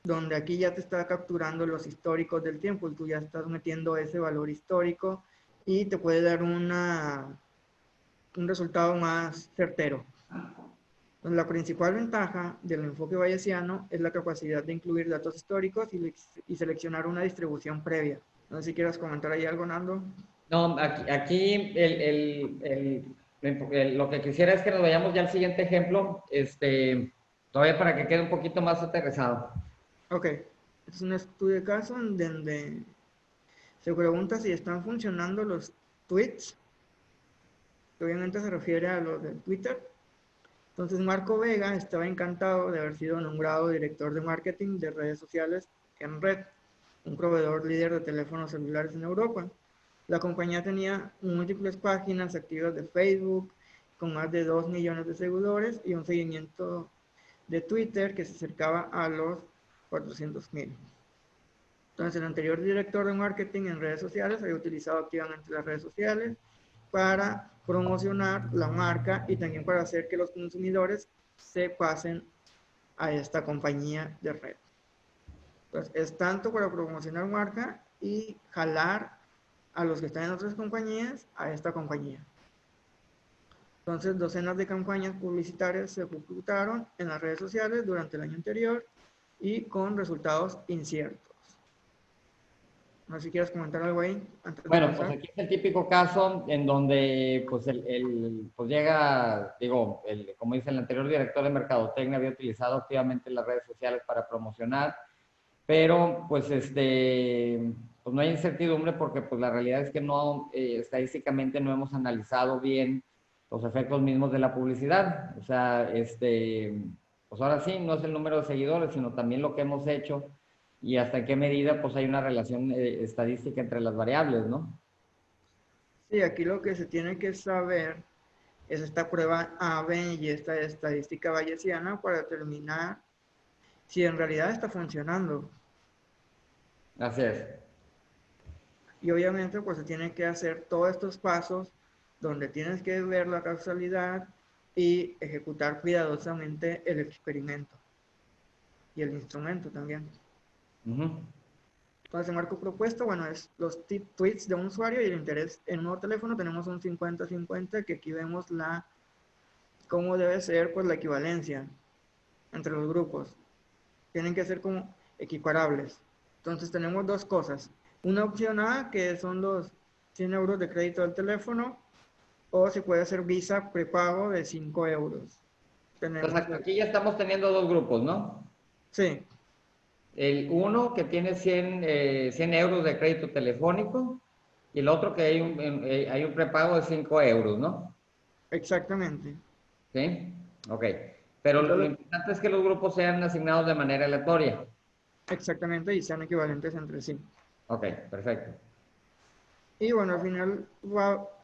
donde aquí ya te está capturando los históricos del tiempo y tú ya estás metiendo ese valor histórico y te puede dar un resultado más certero. Entonces, la principal ventaja del enfoque bayesiano es la capacidad de incluir datos históricos y seleccionar una distribución previa. No sé si quieras comentar ahí algo, Nando. No, aquí lo que quisiera es que nos vayamos ya al siguiente ejemplo, todavía para que quede un poquito más aterrizado. Ok, es un estudio de caso en donde se pregunta si están funcionando los tweets, que obviamente se refiere a los de Twitter. Entonces Marco Vega estaba encantado de haber sido nombrado director de marketing de redes sociales en Red, un proveedor líder de teléfonos celulares en Europa. La compañía tenía múltiples páginas activas de Facebook, con más de 2 millones de seguidores y un seguimiento de Twitter que se acercaba a los 400,000. Entonces, el anterior director de marketing en redes sociales había utilizado activamente las redes sociales para promocionar la marca y también para hacer que los consumidores se pasen a esta compañía de red. Entonces, es tanto para promocionar marca y jalar a los que están en otras compañías a esta compañía. Entonces, docenas de campañas publicitarias se ejecutaron en las redes sociales durante el año anterior y con resultados inciertos. No sé si quieres comentar algo ahí antes de Bueno, pues pasar. aquí es el típico caso en donde pues, pues llega, digo, como dice el anterior director de Mercadotecnia, había utilizado activamente las redes sociales para promocionar, pero pues pues no hay incertidumbre porque pues la realidad es que no, estadísticamente no hemos analizado bien los efectos mismos de la publicidad. O sea, pues ahora sí, no es el número de seguidores, sino también lo que hemos hecho y hasta qué medida pues hay una relación estadística entre las variables, ¿no? Sí, aquí lo que se tiene que saber es esta prueba AB y esta estadística bayesiana para determinar si en realidad está funcionando. Así es. Y obviamente pues se tiene que hacer todos estos pasos donde tienes que ver la causalidad y ejecutar cuidadosamente el experimento y el instrumento también. Entonces, el marco propuesto, bueno, es los tweets de un usuario y el interés en un nuevo teléfono. Tenemos un 50-50, que aquí vemos cómo debe ser pues la equivalencia entre los grupos. Tienen que ser como equiparables. Entonces tenemos dos cosas. Una opción A, que son los 100 euros de crédito del teléfono, o se puede hacer Visa prepago de 5 euros. Entonces Tenemos, aquí ya estamos teniendo dos grupos, ¿no? sí, El uno que tiene 100 euros de crédito telefónico y el otro que hay un prepago de 5 euros, ¿no? exactamente. ¿Sí? Ok. Pero lo Entonces, importante es que los grupos sean asignados de manera aleatoria. exactamente, y sean equivalentes entre sí. Ok, perfecto. Y bueno, al final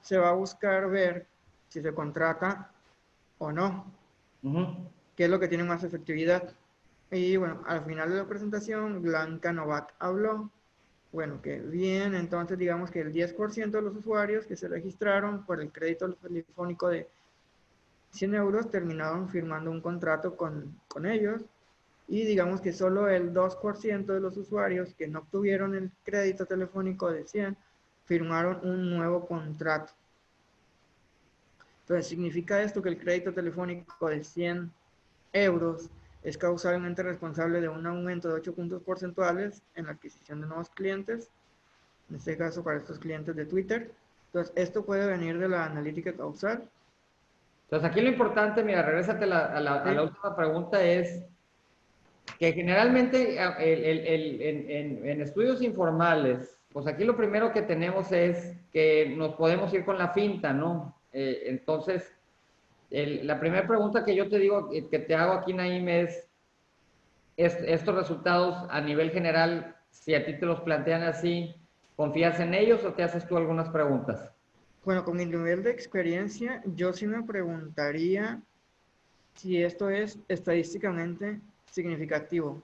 se va a buscar ver si se contrata o no, Ujú. qué es lo que tiene más efectividad. Y bueno, al final de la presentación, Blanca Novak habló. Bueno, que bien, entonces digamos que el 10% de los usuarios que se registraron por el crédito telefónico de 100 euros terminaron firmando un contrato con ellos. Y digamos que solo el 2% de los usuarios que no obtuvieron el crédito telefónico de 100 firmaron un nuevo contrato. Entonces, significa esto que el crédito telefónico de 100 euros es causalmente responsable de un aumento de 8 puntos porcentuales en la adquisición de nuevos clientes, en este caso para estos clientes de Twitter. Entonces, esto puede venir de la analítica causal. Entonces, aquí lo importante, mira, regrésate a la ¿Sí? última pregunta, es que generalmente en estudios informales, pues aquí lo primero que tenemos es que nos podemos ir con la finta, ¿no? Entonces, la primera pregunta que yo te digo, que te hago aquí, Naim, es estos resultados a nivel general, si a ti te los plantean así, ¿confías en ellos o te haces tú algunas preguntas? Bueno, con mi nivel de experiencia, yo sí me preguntaría si esto es estadísticamente significativo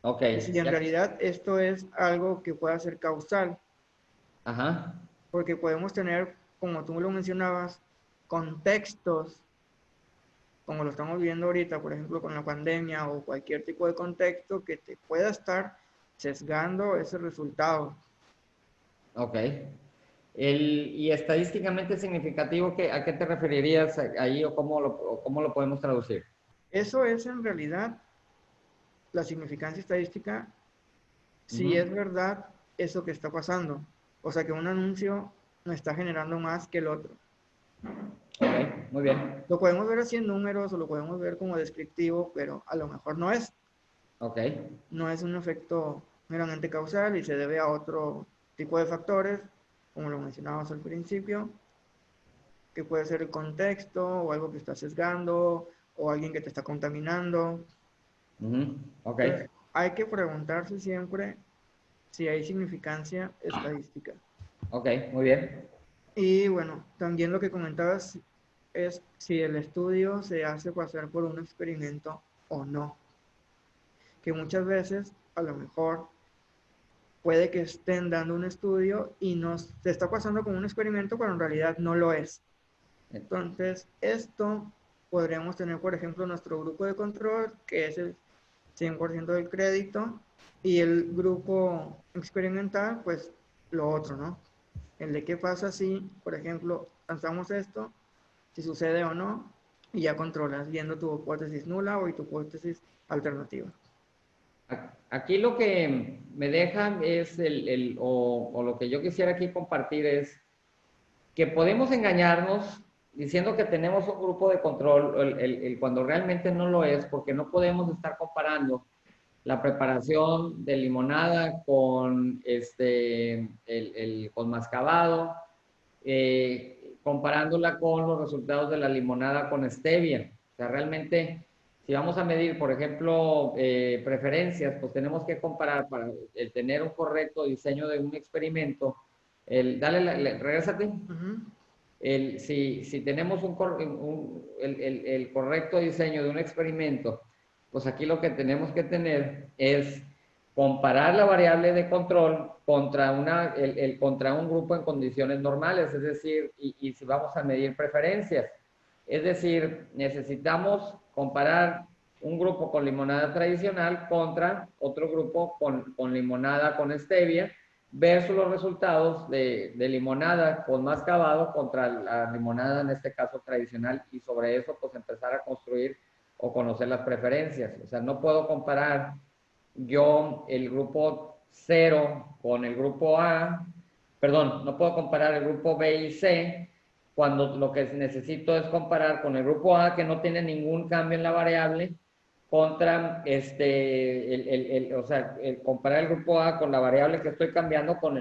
Ok, y si en ya. realidad esto es algo que pueda ser causal, Ajá. porque podemos tener, como tú lo mencionabas, contextos, como lo estamos viendo ahorita, por ejemplo, con la pandemia o cualquier tipo de contexto que te pueda estar sesgando ese resultado. Ok. Y estadísticamente significativo, ¿a qué te referirías ahí o cómo lo podemos traducir? Eso es en realidad la significancia estadística, si Ujú. es verdad eso que está pasando. O sea, que un anuncio no está generando más que el otro. Ok, muy bien. Lo podemos ver así en números o lo podemos ver como descriptivo, pero a lo mejor no es. Ok. No es un efecto meramente causal y se debe a otro tipo de factores, como lo mencionábamos al principio, que puede ser el contexto o algo que está sesgando o alguien que te está contaminando. Ujú. Ok. Entonces, hay que preguntarse siempre si hay significancia estadística. Ok, muy bien. Y bueno, también lo que comentabas es si el estudio se hace pasar por un experimento o no, que muchas veces a lo mejor puede que estén dando un estudio y nos se está pasando como un experimento, pero en realidad no lo es. Entonces, esto podríamos tener, por ejemplo, nuestro grupo de control, que es el 100% del crédito, y el grupo experimental, pues lo otro, ¿no? El de qué pasa si, por ejemplo, lanzamos esto, si sucede o no, y ya controlas viendo tu hipótesis nula o tu hipótesis alternativa. Aquí lo que me deja es o lo que yo quisiera aquí compartir es que podemos engañarnos diciendo que tenemos un grupo de control cuando realmente no lo es, porque no podemos estar comparando la preparación de limonada con con mascabado, comparándola con los resultados de la limonada con stevia. O sea, realmente, si vamos a medir, por ejemplo, preferencias, pues tenemos que comparar para tener un correcto diseño de un experimento. Regrésate. Ujú. Si tenemos el correcto diseño de un experimento, pues aquí lo que tenemos que tener es comparar la variable de control contra, contra un grupo en condiciones normales, es decir, y si vamos a medir preferencias. Es decir, necesitamos comparar un grupo con limonada tradicional contra otro grupo con limonada con stevia versus los resultados de limonada con mascabado contra la limonada, en este caso tradicional, y sobre eso pues empezar a construir o conocer las preferencias. O sea, no puedo comparar yo el grupo 0 con el grupo A, perdón, no puedo comparar el grupo B y C cuando lo que necesito es comparar con el grupo A que no tiene ningún cambio en la variable contra o sea, comparar el grupo A con la variable que estoy cambiando con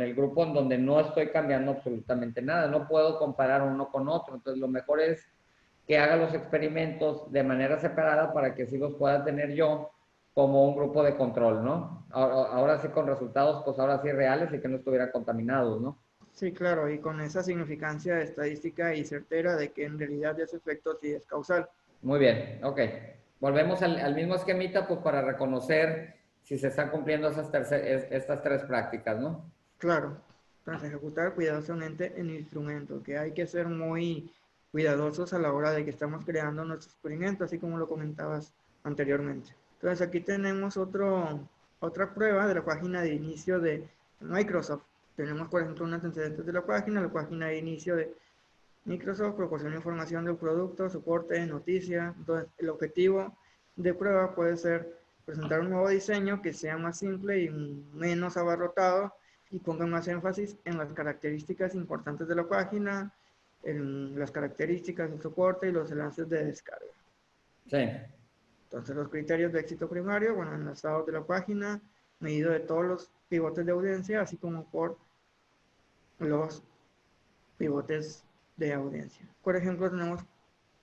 el grupo en donde no estoy cambiando absolutamente nada. No puedo comparar uno con otro. Entonces, lo mejor es que haga los experimentos de manera separada para que sí los pueda tener yo como un grupo de control, ¿no? Ahora sí con resultados, pues ahora sí reales y que no estuvieran contaminados, ¿no? Sí, claro, y con esa significancia estadística y certera de que en realidad ese efecto sí es causal. Muy bien, ok. volvemos al mismo esquemita, pues para reconocer si se están cumpliendo estas tres prácticas, ¿no? Claro, entonces ejecutar cuidadosamente el instrumento, que hay que ser muy cuidadosos a la hora de que estamos creando nuestro experimento, así como lo comentabas anteriormente. Entonces aquí tenemos otra prueba de la página de inicio de Microsoft. Tenemos, por ejemplo, unos antecedentes de la página de inicio de Microsoft proporciona información del producto, soporte, noticias. Entonces, el objetivo de prueba puede ser presentar un nuevo diseño que sea más simple y menos abarrotado y ponga más énfasis en las características importantes de la página, en las características del soporte y los enlaces de descarga. Sí. Entonces, los criterios de éxito primario, bueno, enlazados de la página, medido de todos los pivotes de audiencia, así como por los pivotes de audiencia. Por ejemplo,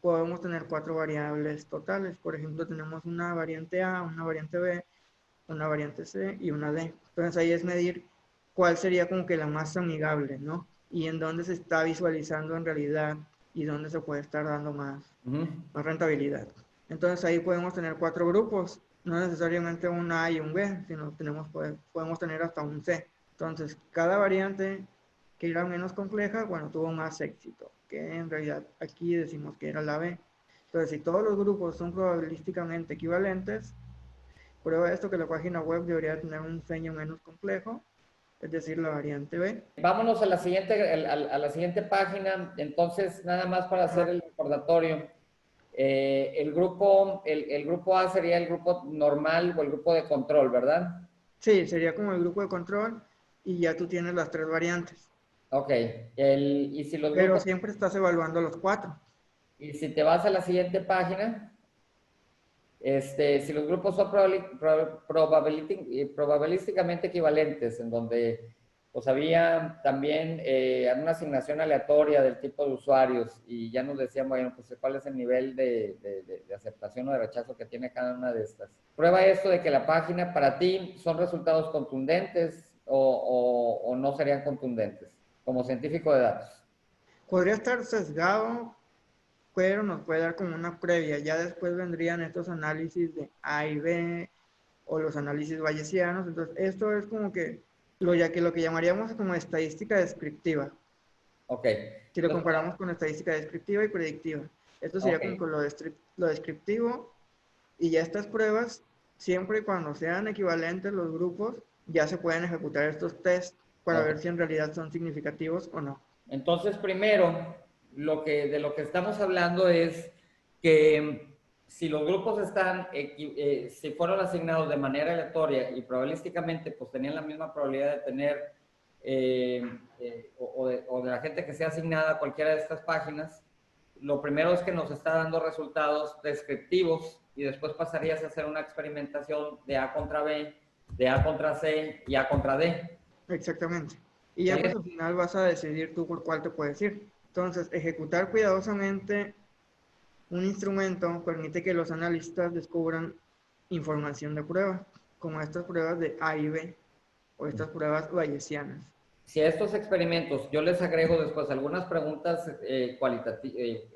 podemos tener 4 variables totales. Por ejemplo, tenemos una variante A, una variante B, una variante C y una D. Entonces ahí es medir cuál sería como que la más amigable, ¿no? Y en dónde se está visualizando en realidad y dónde se puede estar dando más rentabilidad. Entonces ahí podemos tener 4 grupos, no necesariamente un A y un B, sino podemos tener hasta un C. Entonces, cada variante que era menos compleja, bueno, tuvo más éxito, que en realidad aquí decimos que era la B. Entonces, si todos los grupos son probabilísticamente equivalentes, prueba esto que la página web debería tener un diseño menos complejo, es decir, la variante B. Vámonos a la siguiente página. Entonces, nada más para hacer el recordatorio. El grupo A sería el grupo normal o el grupo de control, ¿verdad? Sí, sería como el grupo de control y ya tú tienes las 3 variantes. Ok. Y si los Pero grupos, siempre estás evaluando los 4. y si te vas a la siguiente página, si los grupos son probabilísticamente equivalentes, en donde pues había también una asignación aleatoria del tipo de usuarios y ya nos decían, bueno, pues cuál es el nivel de aceptación o de rechazo que tiene cada una de estas. Prueba esto de que la página para ti son resultados contundentes o no serían contundentes, como científico de datos. Podría estar sesgado, pero nos puede dar como una previa. Ya después vendrían estos análisis de A y B o los análisis bayesianos. Entonces, esto es como que lo que llamaríamos como estadística descriptiva. Ok. Si lo Entonces, comparamos con estadística descriptiva y predictiva. Esto sería ok. como que lo descriptivo y ya estas pruebas, siempre y cuando sean equivalentes los grupos, ya se pueden ejecutar estos tests para Ok. ver si en realidad son significativos o no. Entonces, primero, de lo que estamos hablando es que si los grupos si fueron asignados de manera aleatoria y probabilísticamente, pues tenían la misma probabilidad de tener, o de la gente que sea asignada a cualquiera de estas páginas, lo primero es que nos está dando resultados descriptivos y después pasarías a hacer una experimentación de A contra B, de A contra C y A contra D. Exactamente. Y ya pues ¿Sí? al final vas a decidir tú por cuál te puedes ir. Entonces, ejecutar cuidadosamente un instrumento permite que los analistas descubran información de prueba, como estas pruebas de A y B o estas pruebas bayesianas. Si a estos experimentos yo les agrego después algunas preguntas,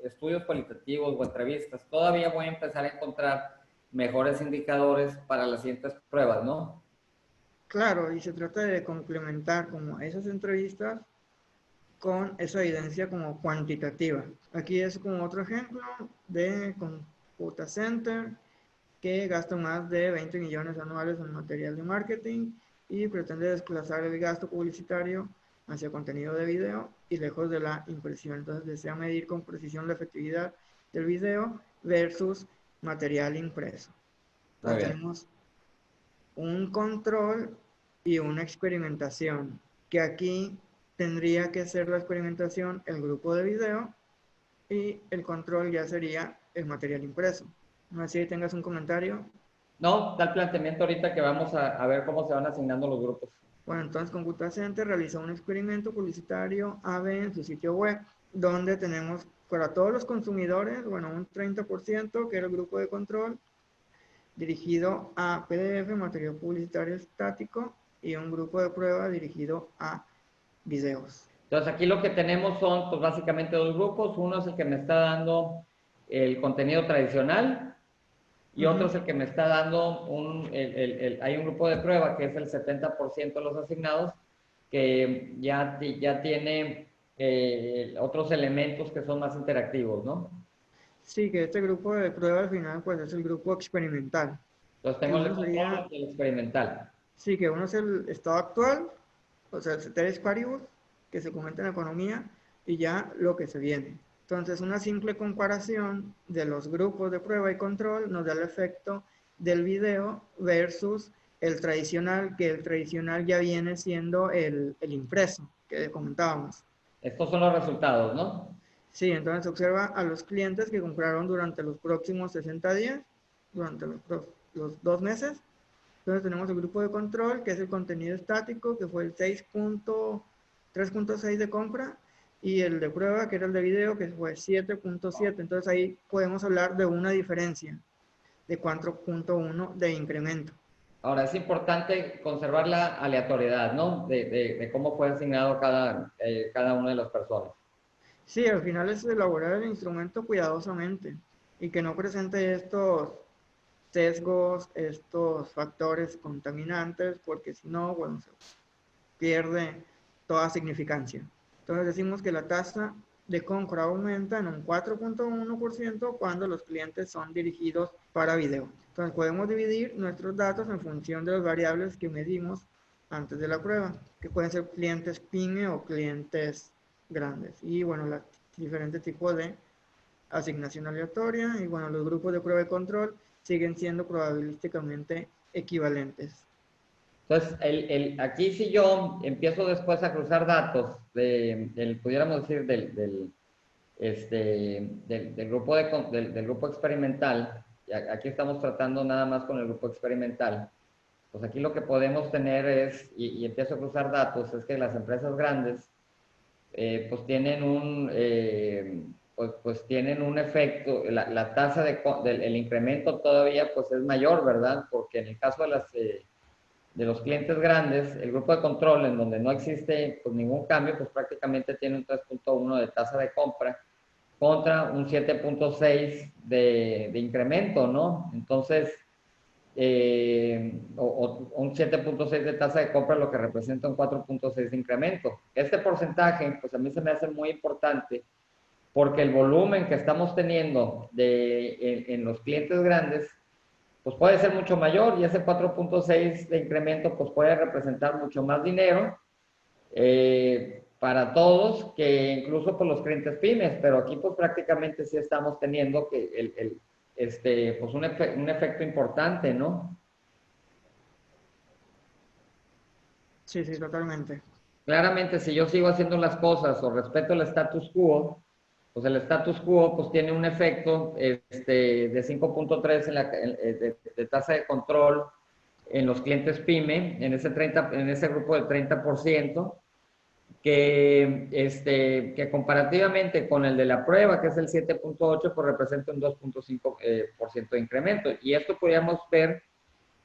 estudios cualitativos o entrevistas, todavía voy a empezar a encontrar mejores indicadores para las siguientes pruebas, ¿no? Claro, y se trata de complementar como esas entrevistas con esa evidencia como cuantitativa. Aquí es como otro ejemplo de Computa Center, que gasta más de 20 millones anuales en material de marketing y pretende desplazar el gasto publicitario hacia contenido de video y lejos de la impresión. Entonces desea medir con precisión la efectividad del video versus material impreso. Muy Entonces bien. tenemos un control y una experimentación, que aquí tendría que ser la experimentación el grupo de video y el control ya sería el material impreso. No sé si tengas un comentario. No, tal planteamiento ahorita que vamos a ver cómo se van asignando los grupos. Bueno, entonces Computacenter realizó un experimento publicitario AB en su sitio web, donde tenemos para todos los consumidores, bueno, un 30% que era el grupo de control, dirigido a PDF, material publicitario estático, y un grupo de prueba dirigido a videos. Entonces aquí lo que tenemos son pues básicamente dos grupos. Uno es el que me está dando el contenido tradicional y otro es el que me está dando hay un grupo de prueba que es el 70% de los asignados que ya tiene otros elementos que son más interactivos, ¿no? Sí, que este grupo de prueba al final pues es el grupo experimental, Entonces que tengo el uno de control sería, y el experimental. sí, que uno es el estado actual, o sea, el ceteris paribus, que se comenta en economía, y ya lo que se viene. Entonces, una simple comparación de los grupos de prueba y control nos da el efecto del video versus el tradicional, que el tradicional ya viene siendo el impreso, que comentábamos. Estos son los resultados, ¿no? Sí, entonces observa a los clientes que compraron durante los próximos 60 días, durante los 2 meses. Entonces tenemos el grupo de control, que es el contenido estático, que fue el 6.3.6 de compra, y el de prueba, que era el de video, que fue 7.7. Entonces ahí podemos hablar de una diferencia de 4.1 de incremento. Ahora, es importante conservar la aleatoriedad, ¿no? De cómo fue asignado cada una de las personas. Sí, al final es elaborar el instrumento cuidadosamente y que no presente estos sesgos, estos factores contaminantes, porque si no, bueno, se pierde toda significancia. Entonces decimos que la tasa de compra aumenta en un 4.1% cuando los clientes son dirigidos para video. Entonces podemos dividir nuestros datos en función de las variables que medimos antes de la prueba, que pueden ser clientes PYME o clientes grandes. Y bueno, los diferentes tipos de asignación aleatoria y bueno, los grupos de prueba y control siguen siendo probabilísticamente equivalentes. Entonces, aquí si yo empiezo después a cruzar datos pudiéramos decir, del grupo experimental, y aquí estamos tratando nada más con el grupo experimental, pues aquí lo que podemos tener es, y empiezo a cruzar datos, es que las empresas grandes pues tienen pues tienen un efecto, la tasa del incremento todavía pues es mayor, ¿verdad? Porque en el caso de los clientes grandes, el grupo de control en donde no existe pues ningún cambio, pues prácticamente tiene un 3.1 de tasa de compra contra un 7.6 de incremento, ¿no? Entonces, o un 7.6 de tasa de compra, lo que representa un 4.6 de incremento. Este porcentaje, pues a mí se me hace muy importante porque el volumen que estamos teniendo en los clientes grandes, pues puede ser mucho mayor y ese 4.6 de incremento, pues puede representar mucho más dinero para todos que incluso por los clientes pymes, pero aquí pues prácticamente sí estamos teniendo que pues un efecto importante, ¿no? Sí, sí, totalmente. Claramente, si yo sigo haciendo las cosas o respeto el status quo, pues el status quo pues tiene un efecto de 5.3 de tasa de control en los clientes PYME, en ese grupo del 30%, que comparativamente con el de la prueba, que es el 7.8, pues representa un 2.5% de incremento. Y esto podríamos ver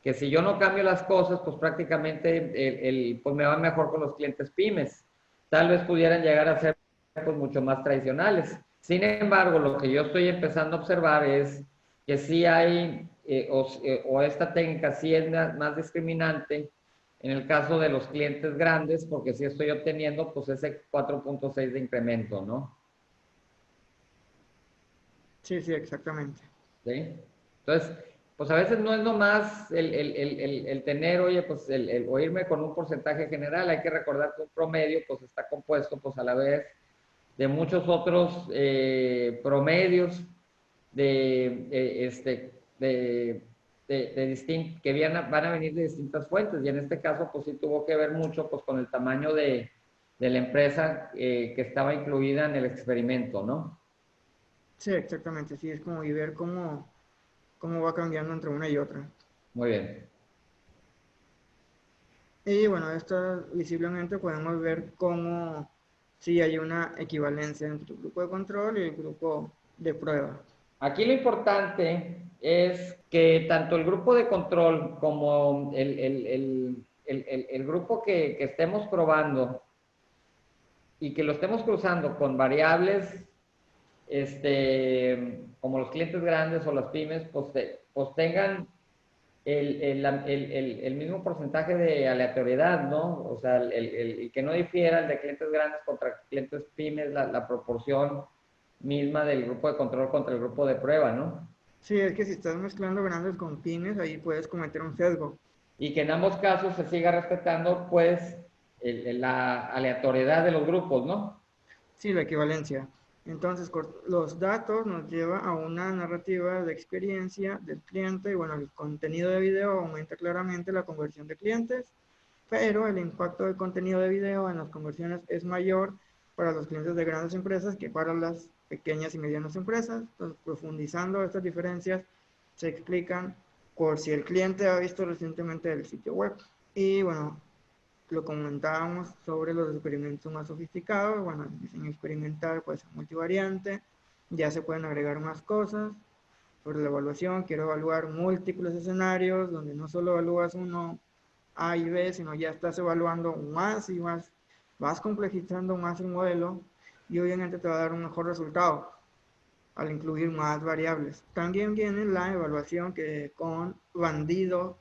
que si yo no cambio las cosas, pues prácticamente pues me va mejor con los clientes pymes. Tal vez pudieran llegar a ser pues mucho más tradicionales. Sin embargo, lo que yo estoy empezando a observar es que sí hay, o esta técnica sí es más discriminante en el caso de los clientes grandes, porque sí estoy obteniendo pues ese 4.6 de incremento, ¿no? Sí, sí, exactamente. ¿Sí? Entonces, pues a veces no es nomás el tener, oye, pues o irme con un porcentaje general, hay que recordar que un promedio pues está compuesto pues a la vez de muchos otros promedios que van a venir de distintas fuentes y en este caso pues sí tuvo que ver mucho pues con el tamaño de la empresa que estaba incluida en el experimento, ¿no? Sí, exactamente. Sí, es como y ver cómo va cambiando entre una y otra. Muy bien. Y bueno, esto visiblemente podemos ver cómo sí hay una equivalencia entre el grupo de control y el grupo de prueba. Aquí lo importante es que tanto el grupo de control como el grupo que estemos probando y que lo estemos cruzando con variables como los clientes grandes o las pymes, pues tengan el mismo porcentaje de aleatoriedad, ¿no? O sea, el que no difiera el de clientes grandes contra clientes pymes, la proporción misma del grupo de control contra el grupo de prueba, ¿no? Sí, es que si estás mezclando grandes con pymes, ahí puedes cometer un sesgo. Y que en ambos casos se siga respetando, pues, la aleatoriedad de los grupos, ¿no? Sí, la equivalencia. Entonces, los datos nos lleva a una narrativa de experiencia del cliente y bueno, el contenido de video aumenta claramente la conversión de clientes, pero el impacto del contenido de video en las conversiones es mayor para los clientes de grandes empresas que para las pequeñas y medianas empresas. Entonces, profundizando estas diferencias, se explican por si el cliente ha visto recientemente el sitio web. Y bueno, lo comentábamos sobre los experimentos más sofisticados. Bueno, el diseño experimental puede ser multivariante, ya se pueden agregar más cosas. Sobre la evaluación, quiero evaluar múltiples escenarios donde no solo evalúas uno A y B, sino ya estás evaluando más y más, vas complejizando más el modelo y obviamente te va a dar un mejor resultado al incluir más variables. También viene la evaluación que con bandido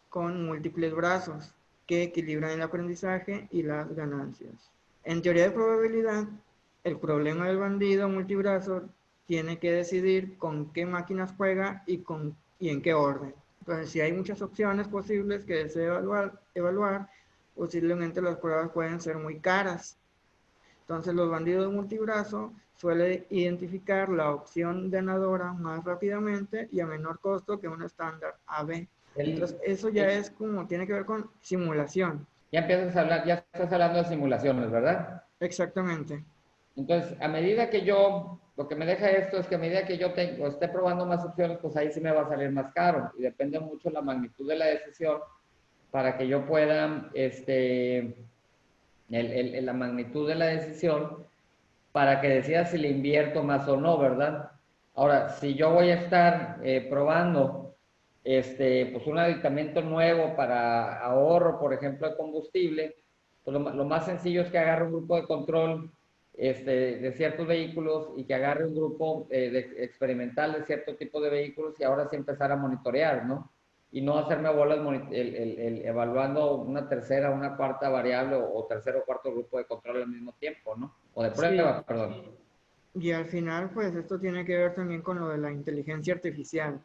con múltiples brazos que equilibran el aprendizaje y las ganancias. En teoría de probabilidad, el problema del bandido multibrazo tiene que decidir con qué máquinas juega y en qué orden. Entonces, si hay muchas opciones posibles que desee evaluar, posiblemente las pruebas pueden ser muy caras. Entonces, los bandidos multibrazo suelen identificar la opción ganadora más rápidamente y a menor costo que un estándar A/B. Entonces, El, eso ya el- es como, tiene que ver con simulación. ya empiezas a hablar, ya estás hablando de simulaciones, ¿verdad? Exactamente. Entonces, a medida que yo, lo que me deja esto es que a medida que yo esté probando más opciones, pues ahí sí me va a salir más caro. Y depende mucho la magnitud de la decisión para que yo pueda, la magnitud de la decisión para que decida si le invierto más o no, ¿verdad? Ahora, si yo voy a estar probando pues un aditamento nuevo para ahorro, por ejemplo, de combustible, pues lo más sencillo es que agarre un grupo de control de ciertos vehículos y que agarre un grupo experimental de cierto tipo de vehículos y ahora sí empezar a monitorear, ¿no? Y no hacerme bolas evaluando una tercera, una cuarta variable o tercer o cuarto grupo de control al mismo tiempo, ¿no? O de Sí, prueba, perdón. y al final, pues esto tiene que ver también con lo de la inteligencia artificial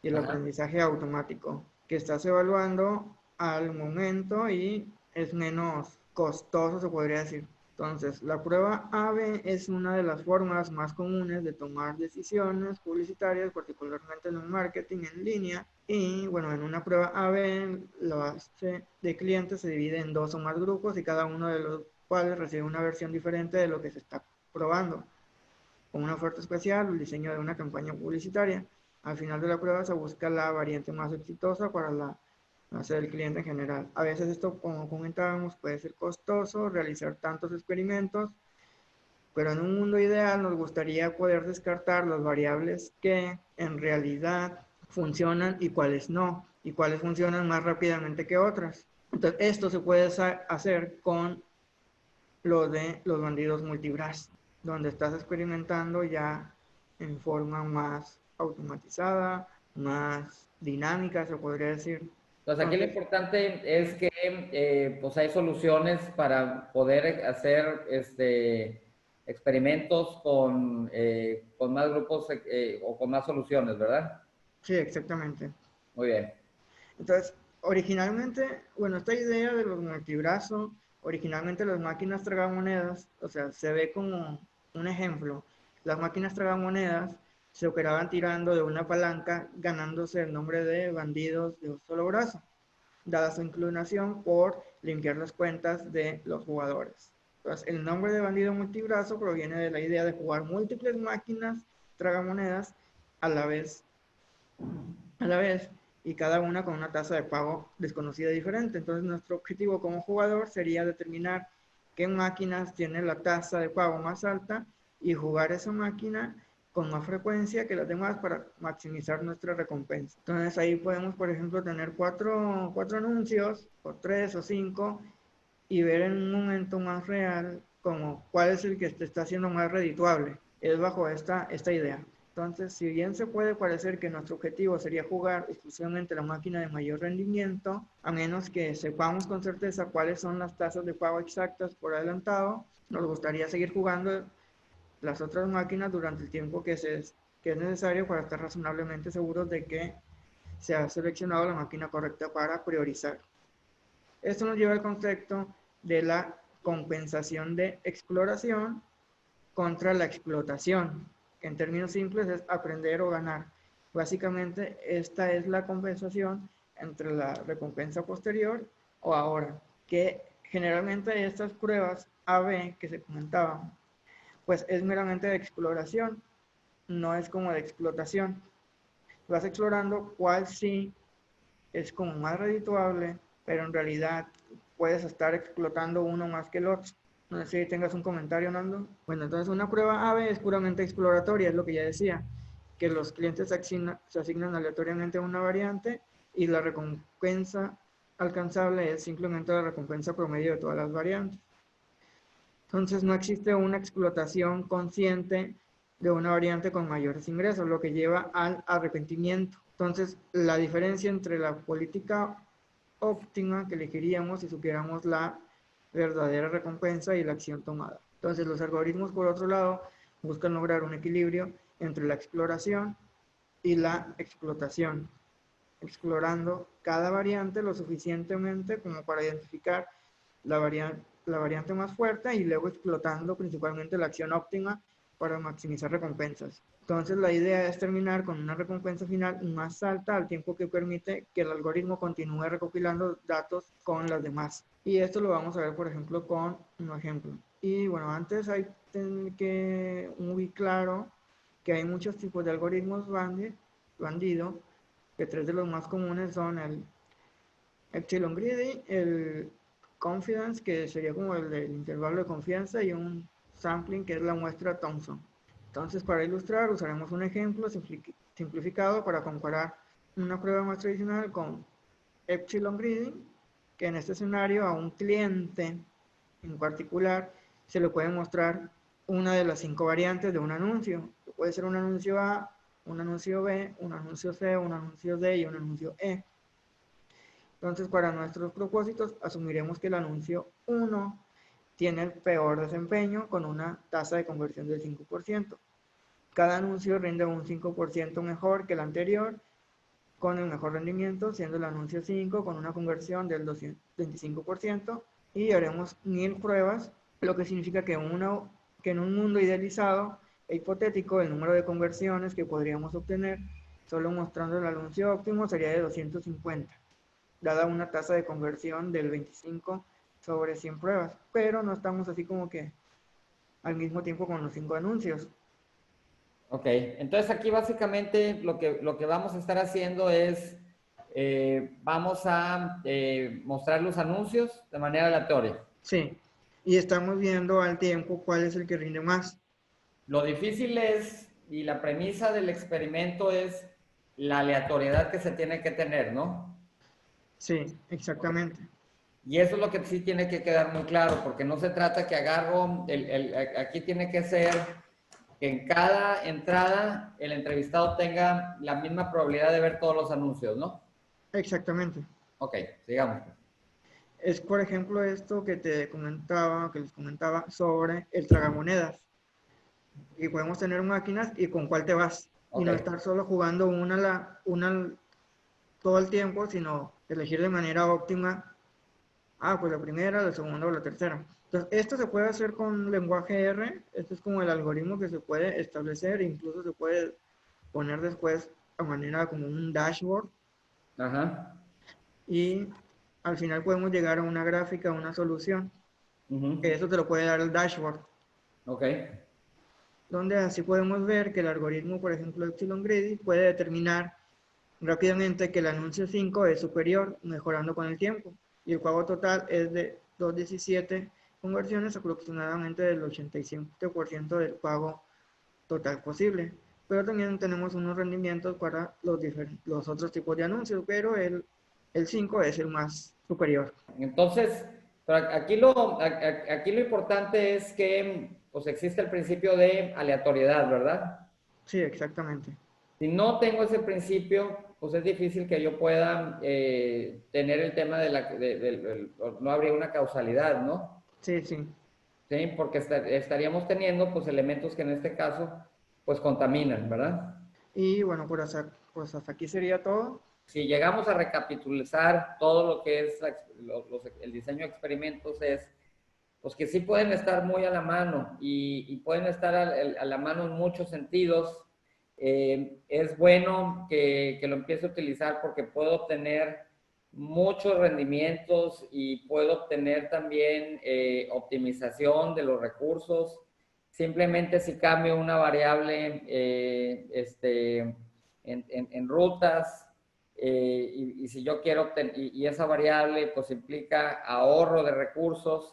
y el Ajá. aprendizaje automático, que estás evaluando al momento y es menos costoso, se podría decir. Entonces, la prueba A/B es una de las formas más comunes de tomar decisiones publicitarias, particularmente en el marketing en línea. Y bueno, en una prueba A/B, la base de clientes se divide en dos o más grupos y cada uno de los cuales recibe una versión diferente de lo que se está probando con una oferta especial o el diseño de una campaña publicitaria. Al final de la prueba se busca la variante más exitosa para la base del cliente en general. A veces esto, como comentábamos, puede ser costoso realizar tantos experimentos, pero en un mundo ideal nos gustaría poder descartar las variables que en realidad funcionan y cuáles no, y cuáles funcionan más rápidamente que otras. Entonces, esto se puede hacer con lo de los bandidos multibrazo, donde estás experimentando ya en forma más automatizada, más dinámica, se podría decir. Entonces, aquí lo Entonces, importante es que pues hay soluciones para poder hacer experimentos con más grupos o con más soluciones, ¿verdad? sí, exactamente. Muy bien. Entonces, originalmente, bueno, esta idea de los multibrazos, originalmente las máquinas tragamonedas, o sea, se ve como un ejemplo. Las máquinas tragamonedas se operaban tirando de una palanca, ganándose el nombre de bandidos de un solo brazo, dada su inclinación por limpiar las cuentas de los jugadores. Entonces, el nombre de bandido multibrazo proviene de la idea de jugar múltiples máquinas tragamonedas a la vez a la vez y cada una con una tasa de pago desconocida diferente. Entonces nuestro objetivo como jugador sería determinar qué máquinas tiene la tasa de pago más alta y jugar esa máquina con más frecuencia que las demás para maximizar nuestra recompensa. Entonces ahí podemos, por ejemplo, tener cuatro anuncios, o tres o cinco, y ver en un momento más real como cuál es el que te está haciendo más redituable. es bajo esta idea. Entonces, si bien se puede parecer que nuestro objetivo sería jugar exclusivamente la máquina de mayor rendimiento, a menos que sepamos con certeza cuáles son las tasas de pago exactas por adelantado, nos gustaría seguir jugando las otras máquinas durante el tiempo que es necesario para estar razonablemente seguros de que se ha seleccionado la máquina correcta para priorizar. Esto nos lleva al concepto de la compensación de exploración contra la explotación, que en términos simples es aprender o ganar. Básicamente, esta es la compensación entre la recompensa posterior o ahora, que generalmente estas pruebas A-B que se comentaban, pues es meramente de exploración, no es como de explotación. Vas explorando cuál sí es como más redituable, pero en realidad puedes estar explotando uno más que el otro. No sé si tengas un comentario, Nando. Bueno, entonces una prueba A/B es puramente exploratoria, es lo que ya decía, que los clientes se asignan aleatoriamente a una variante y la recompensa alcanzable es simplemente la recompensa promedio de todas las variantes. Entonces no existe una explotación consciente de una variante con mayores ingresos, lo que lleva al arrepentimiento. Entonces, la diferencia entre la política óptima que elegiríamos si supiéramos la verdadera recompensa y la acción tomada. Entonces, los algoritmos, por otro lado, buscan lograr un equilibrio entre la exploración y la explotación, explorando cada variante lo suficientemente como para identificar la variante más fuerte y luego explotando principalmente la acción óptima para maximizar recompensas. Entonces la idea es terminar con una recompensa final más alta al tiempo que permite que el algoritmo continúe recopilando datos con las demás. Y esto lo vamos a ver, por ejemplo, con un ejemplo. Y bueno, antes hay que muy claro que hay muchos tipos de algoritmos bandido, que tres de los más comunes son el Epsilon Greedy, el Confidence, que sería como el del intervalo de confianza, y un sampling, que es la muestra Thompson. Entonces, para ilustrar, usaremos un ejemplo simplificado para comparar una prueba más tradicional con Epsilon Greedy, que en este escenario a un cliente en particular se le puede mostrar una de las 5 variantes de un anuncio. Puede ser un anuncio A, un anuncio B, un anuncio C, un anuncio D y un anuncio E. Entonces, para nuestros propósitos, asumiremos que el anuncio 1 tiene el peor desempeño con una tasa de conversión del 5%. Cada anuncio rinde un 5% mejor que el anterior, con el mejor rendimiento, siendo el anuncio 5 con una conversión del 25%, y haremos 1000 pruebas, lo que significa que en un mundo idealizado e hipotético, el número de conversiones que podríamos obtener solo mostrando el anuncio óptimo sería de 250. Dada una tasa de conversión del 25 sobre 100 pruebas, pero no estamos así como que al mismo tiempo con los 5 anuncios. Ok, entonces aquí básicamente lo que vamos a estar haciendo es, vamos a mostrar los anuncios de manera aleatoria. Sí, y estamos viendo al tiempo cuál es el que rinde más. Lo difícil es, y la premisa del experimento es la aleatoriedad que se tiene que tener, ¿no? Sí, exactamente. Y eso es lo que sí tiene que quedar muy claro, porque no se trata que agarro, aquí tiene que ser que en cada entrada el entrevistado tenga la misma probabilidad de ver todos los anuncios, ¿no? Exactamente. Ok, sigamos. Es, por ejemplo, esto que les comentaba sobre el tragamonedas. Y podemos tener máquinas y con cuál te vas. Y Ok, no estar solo jugando una todo el tiempo, sino elegir de manera óptima. Pues la primera, la segunda o la tercera. Entonces, esto se puede hacer con lenguaje R. Este es como el algoritmo que se puede establecer. Incluso se puede poner después a manera como un dashboard. ajá, Y al final podemos llegar a una gráfica, a una solución. Que uh-huh. eso te lo puede dar el dashboard. Ok, Donde así podemos ver que el algoritmo, por ejemplo, Epsilon Greedy, puede determinar rápidamente que el anuncio 5 es superior, mejorando con el tiempo. Y el pago total es de 217 conversiones, aproximadamente del 87% del pago total posible. Pero también tenemos unos rendimientos para los otros tipos de anuncios, pero el 5 es el más superior. entonces, aquí lo importante es que, pues existe el principio de aleatoriedad, ¿verdad? Sí, exactamente. Si no tengo ese principio, pues es difícil que yo pueda tener el tema no habría una causalidad, ¿no? Sí, sí. Sí, porque estaríamos teniendo pues elementos que en este caso pues contaminan, ¿verdad? Y bueno, pues hasta aquí sería todo. Si llegamos a recapitulizar todo lo que es el diseño de experimentos es pues que sí pueden estar muy a la mano y pueden estar a la mano en muchos sentidos. Es bueno que lo empiece a utilizar porque puedo obtener muchos rendimientos y puedo obtener también optimización de los recursos. Simplemente si cambio una variable en rutas y si yo quiero obtener, y esa variable pues implica ahorro de recursos,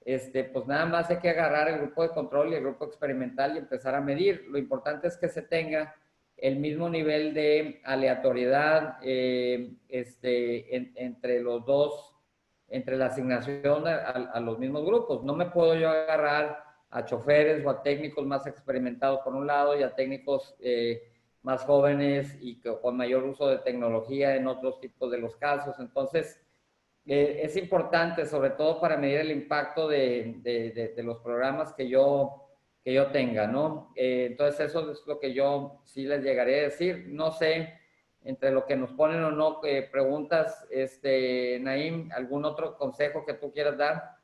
pues nada más hay que agarrar el grupo de control y el grupo experimental y empezar a medir. Lo importante es que se tenga el mismo nivel de aleatoriedad entre los dos, entre la asignación a los mismos grupos. No me puedo yo agarrar a choferes o a técnicos más experimentados por un lado y a técnicos más jóvenes y con mayor uso de tecnología en otros tipos de los casos. Entonces, es importante, sobre todo para medir el impacto de los programas que yo tenga, ¿no? Entonces, eso es lo que yo sí les llegaré a decir. No sé, entre lo que nos ponen o no, preguntas, Naim, ¿algún otro consejo que tú quieras dar?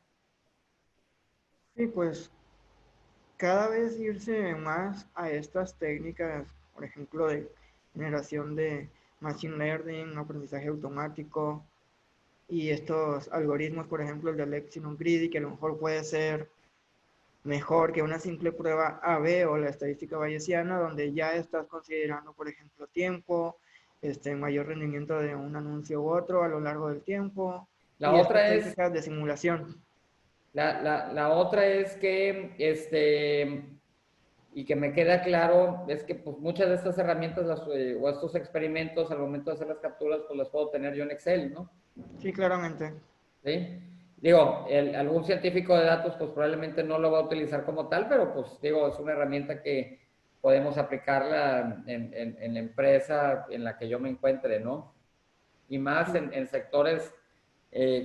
Sí, pues cada vez irse más a estas técnicas, por ejemplo, de generación de machine learning, aprendizaje automático y estos algoritmos, por ejemplo, el de Epsilon Greedy, que a lo mejor puede ser mejor que una simple prueba A/B o la estadística bayesiana, donde ya estás considerando, por ejemplo, tiempo, mayor rendimiento de un anuncio u otro a lo largo del tiempo La y estas otra es, técnicas de simulación. la otra es que, y que me queda claro, es que pues, muchas de estas herramientas o estos experimentos, al momento de hacer las capturas, pues las puedo tener yo en Excel, ¿no? Sí, claramente. ¿Sí? Digo, algún científico de datos pues probablemente no lo va a utilizar como tal, pero pues digo, es una herramienta que podemos aplicarla en la empresa en la que yo me encuentre, ¿no? Y más Sí. en sectores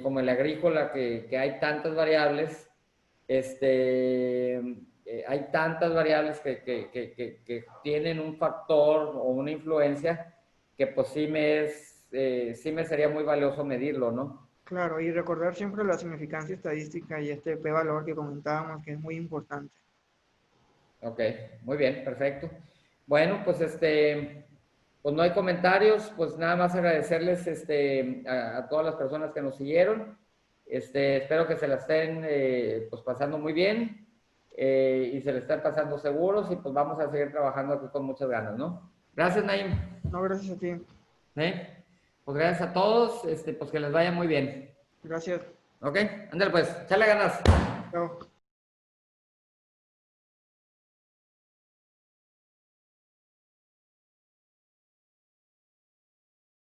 como el agrícola, que hay tantas variables, hay tantas variables que tienen un factor o una influencia que pues sí me sería muy valioso medirlo, ¿no? Claro, y recordar siempre la significancia estadística y este p-valor que comentábamos, que es muy importante. Ok, muy bien, perfecto. Bueno, pues pues no hay comentarios, pues nada más agradecerles a todas las personas que nos siguieron. Espero que se la estén pues pasando muy bien y se la estén pasando seguros y pues vamos a seguir trabajando aquí con muchas ganas, ¿no? Gracias, Naim. No, gracias a ti. Pues gracias a todos, pues que les vaya muy bien. Gracias. Ok, ándale pues, échale ganas. Chao.